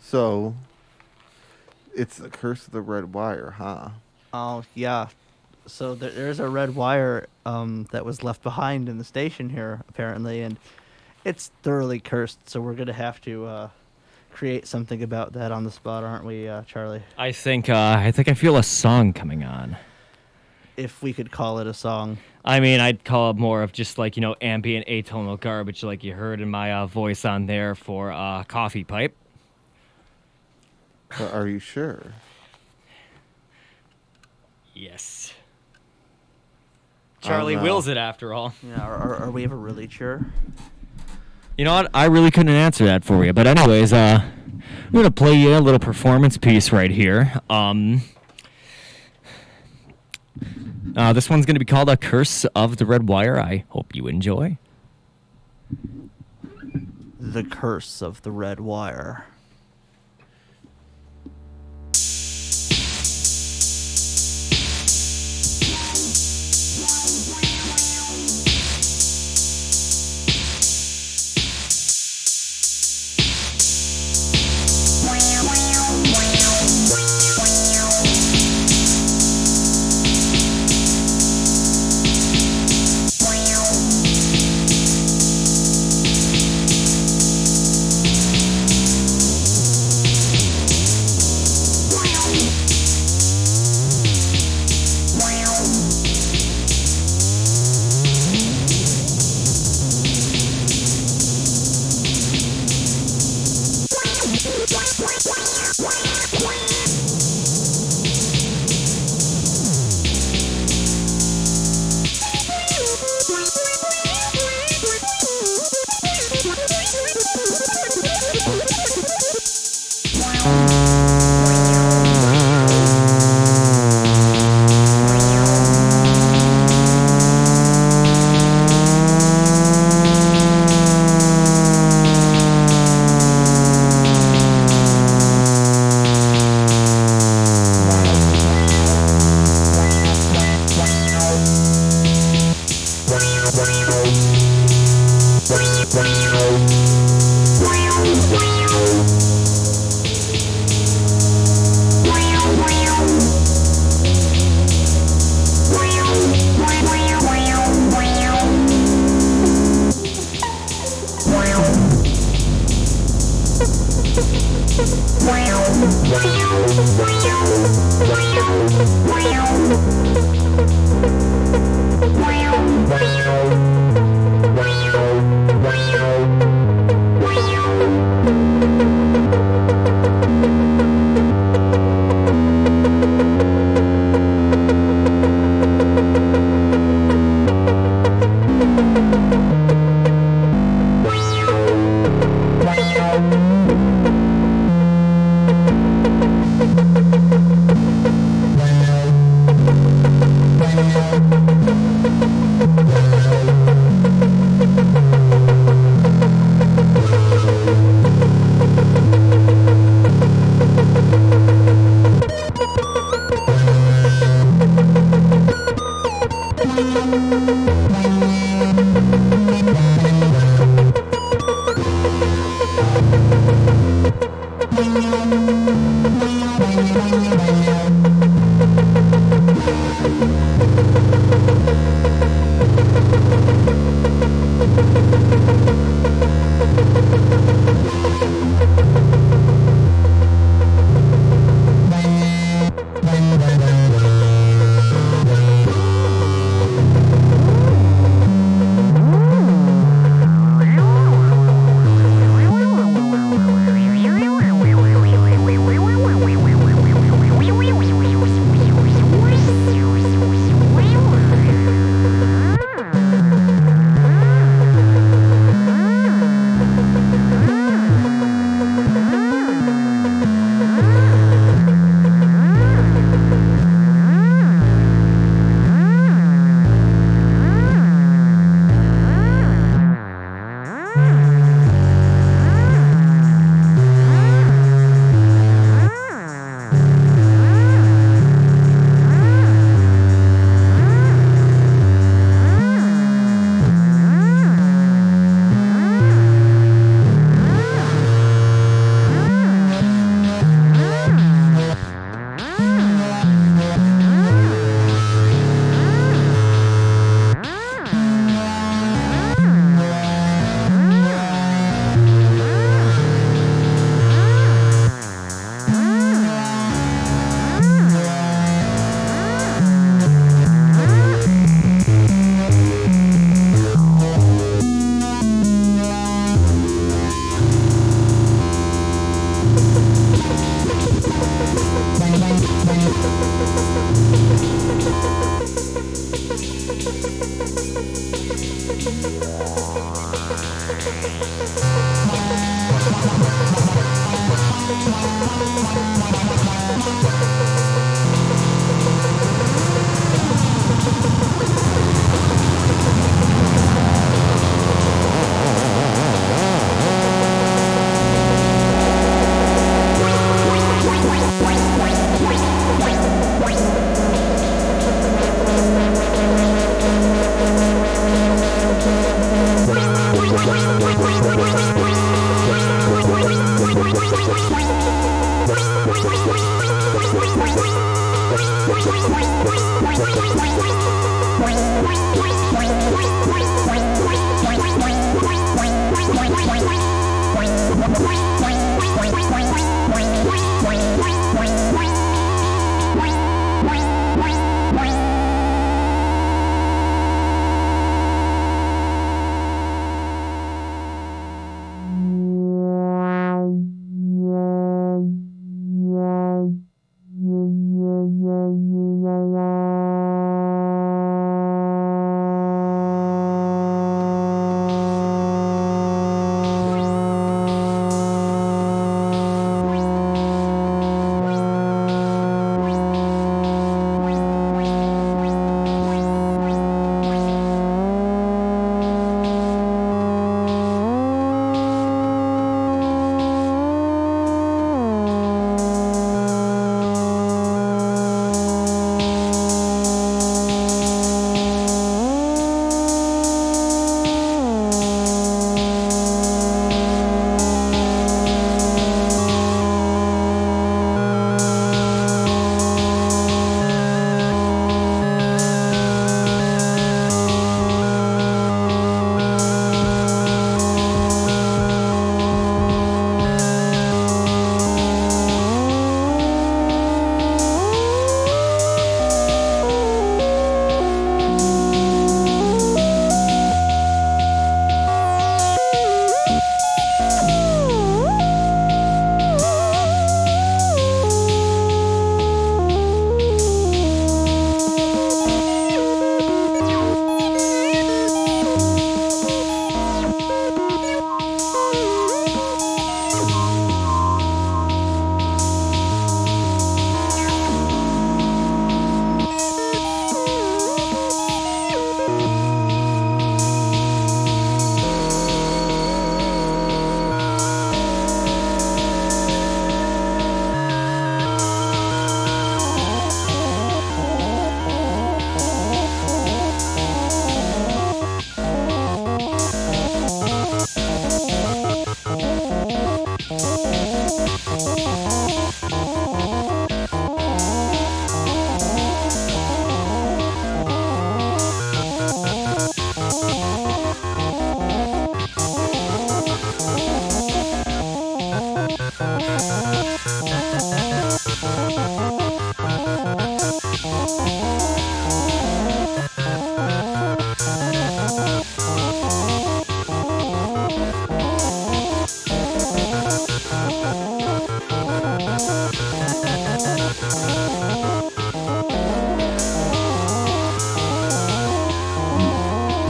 So, it's the curse of the red wire, huh?
Oh, yeah. So there's a red wire that was left behind in the station here, apparently, and it's thoroughly cursed, so we're going to have to create something about that on the spot, aren't we, Charlie?
I think I feel a song coming on.
If we could call it a song.
I mean, I'd call it more of just like, ambient atonal garbage like you heard in my voice on there for Coffee Pipe.
But are you sure?
Yes. Charlie wills it after all.
Yeah, are we ever really sure?
You know what? I really couldn't answer that for you. But anyways, I'm going to play you a little performance piece right here. This one's going to be called A Curse of the Red Wire. I hope you enjoy.
The Curse of the Red Wire.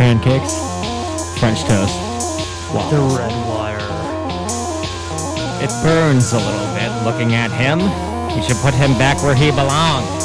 Pancakes, French toast, waffles.
The red wire.
It burns a little bit looking at him. You should put him back where he belongs.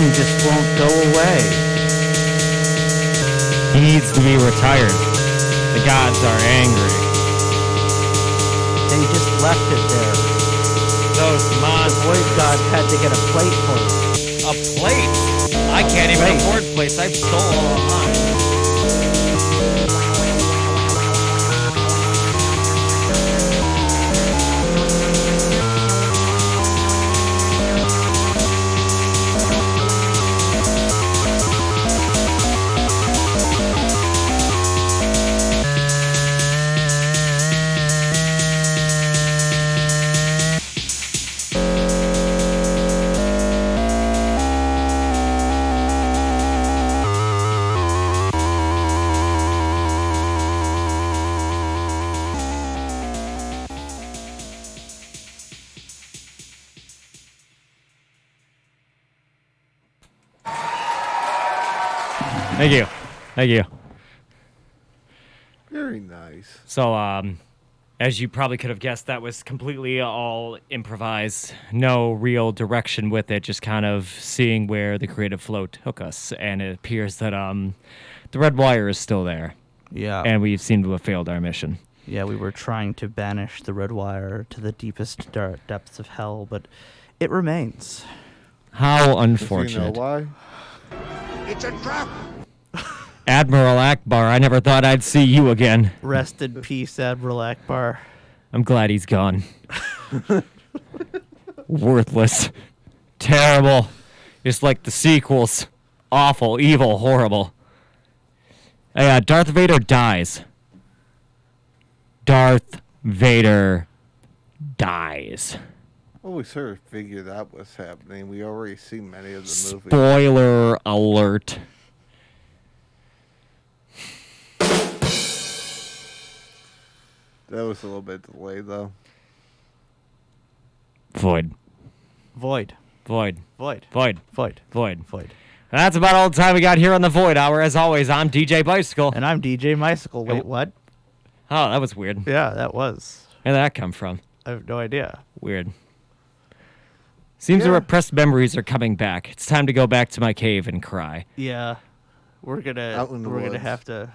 king just won't go away.
He needs to be retired. The gods are angry.
They just left it there.
Those monsters.
The void god had to get a plate for it.
A plate? I can't even afford plates. I've stole all of mine. Thank you. Thank you.
Very nice.
So, as you probably could have guessed, that was completely all improvised. No real direction with it, just kind of seeing where the creative flow took us. And it appears that the red wire is still there.
Yeah.
And we seem to have failed our mission.
Yeah, we were trying to banish the red wire to the deepest depths of hell, but it remains.
How unfortunate.
You know why?
It's a trap.
Admiral Akbar, I never thought I'd see you again.
Rest in peace, Admiral Akbar.
I'm glad he's gone. Worthless. Terrible. Just like the sequels. Awful, evil, horrible. Darth Vader dies. Darth Vader dies.
Well, we sort of figured that was happening. We already seen many of the movies.
Spoiler alert.
That was a little bit delayed, though.
Void.
Void.
Void.
Void.
Void.
Void.
Void.
Void.
That's about all the time we got here on the Void Hour. As always, I'm DJ Bicycle.
And I'm DJ Bicycle. Wait, what?
Oh, that was weird.
Yeah, that was.
Where did that come from?
I have no idea.
Weird. Seems the repressed memories are coming back. It's time to go back to my cave and cry.
Yeah. We're gonna
woods.
have to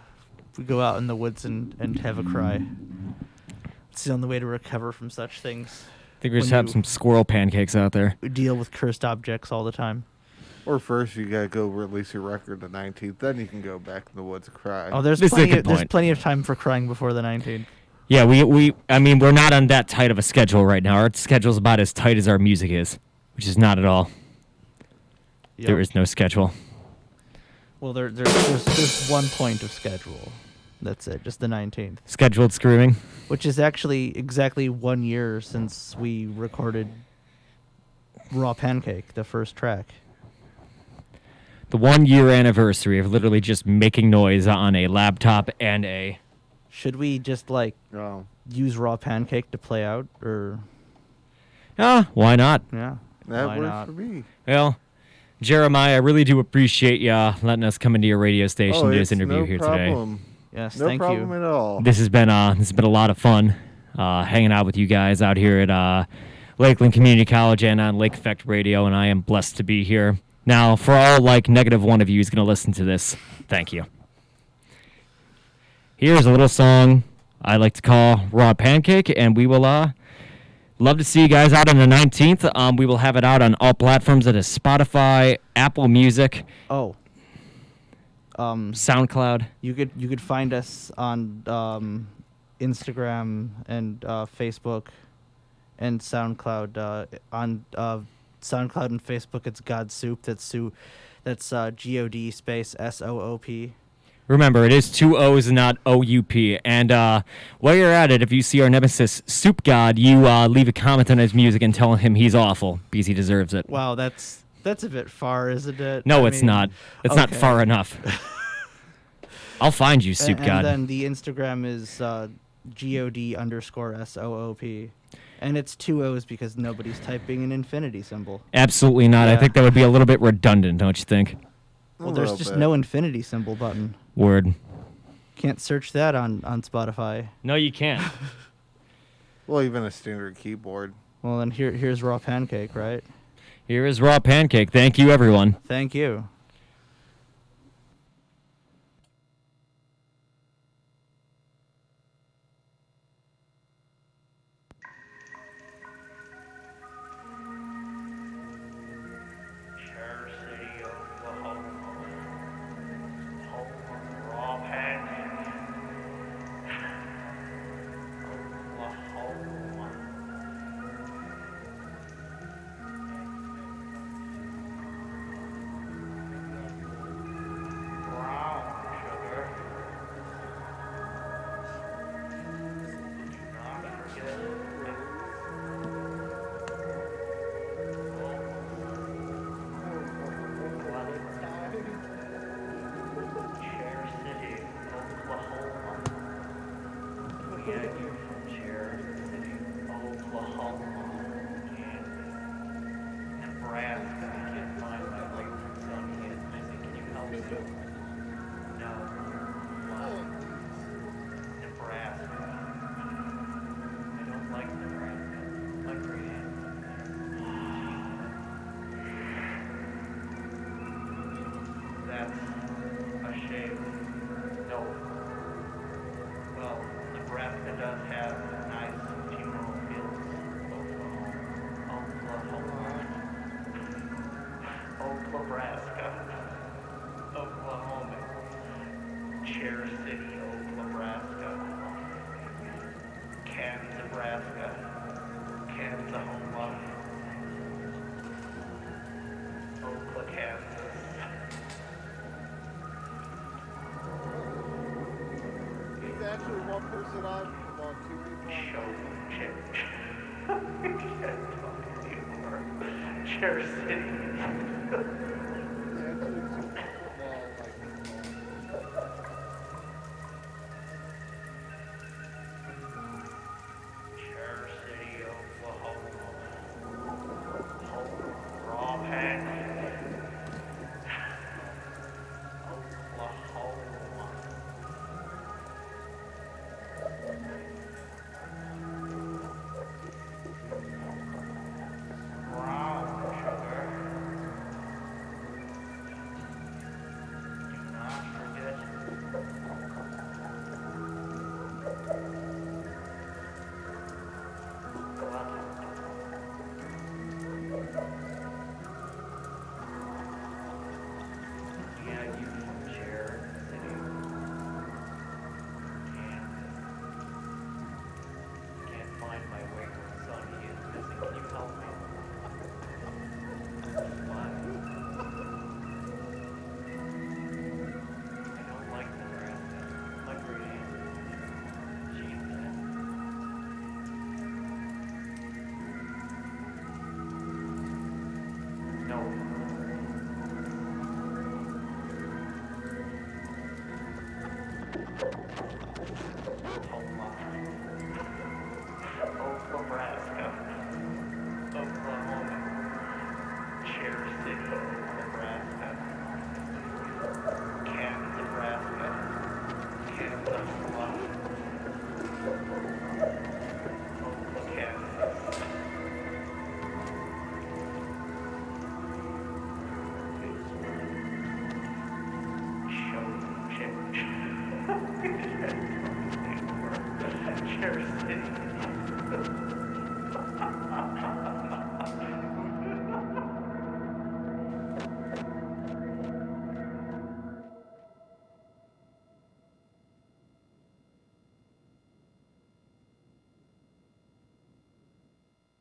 go out in the woods and have a cry. It's the only way to recover from such things.
I think we just have some squirrel pancakes out there.
We deal with cursed objects all the time.
Or first, you gotta go release your record the 19th. Then you can go back in the woods and cry.
Oh, there's plenty of time for crying before the 19th.
Yeah, I mean, we're not on that tight of a schedule right now. Our schedule's about as tight as our music is, which is not at all. Yep. There is no schedule.
Well, there's one point of schedule. That's it, just the 19th.
Scheduled screaming.
Which is actually exactly 1 year since we recorded Raw Pancake, the first track.
The 1 year anniversary of literally just making noise on a laptop and a...
Should we just, use Raw Pancake to play out, or...
why not?
Yeah.
That
why
works
not?
for me.
Well, Jeremiah, I really do appreciate you letting us come into your radio station to do this interview here today.
Yes,
no
thank you.
problem at all.
This has been a lot of fun, hanging out with you guys out here at Lakeland Community College and on Lake Effect Radio, and I am blessed to be here. Now, for all negative one of you who's going to listen to this, thank you. Here's a little song I like to call Raw Pancake, and we will love to see you guys out on the 19th. We will have it out on all platforms. That is Spotify, Apple Music.
Oh.
SoundCloud.
You could find us on Instagram and Facebook and SoundCloud. On SoundCloud and Facebook, it's God Soop. That's God space SOOP.
Remember, it is 2 O's and not OUP. And while you're at it, if you see our nemesis, Soop God, you leave a comment on his music and tell him he's awful because he deserves it.
Wow, that's a bit far, isn't it?
No, it's not. It's not far enough. I'll find you, Soop God.
And then the Instagram is God_SOOP. And it's 2 O's because nobody's typing an infinity symbol.
Absolutely not.
Yeah.
I think that would be a little bit redundant, don't you think?
Well, there's just no infinity symbol button.
Word.
Can't search that on Spotify.
No, you can't.
Well, even a standard keyboard.
Well, then here's Raw Pancake, right?
Here is Raw Pancake. Thank you, everyone.
Thank you.
City.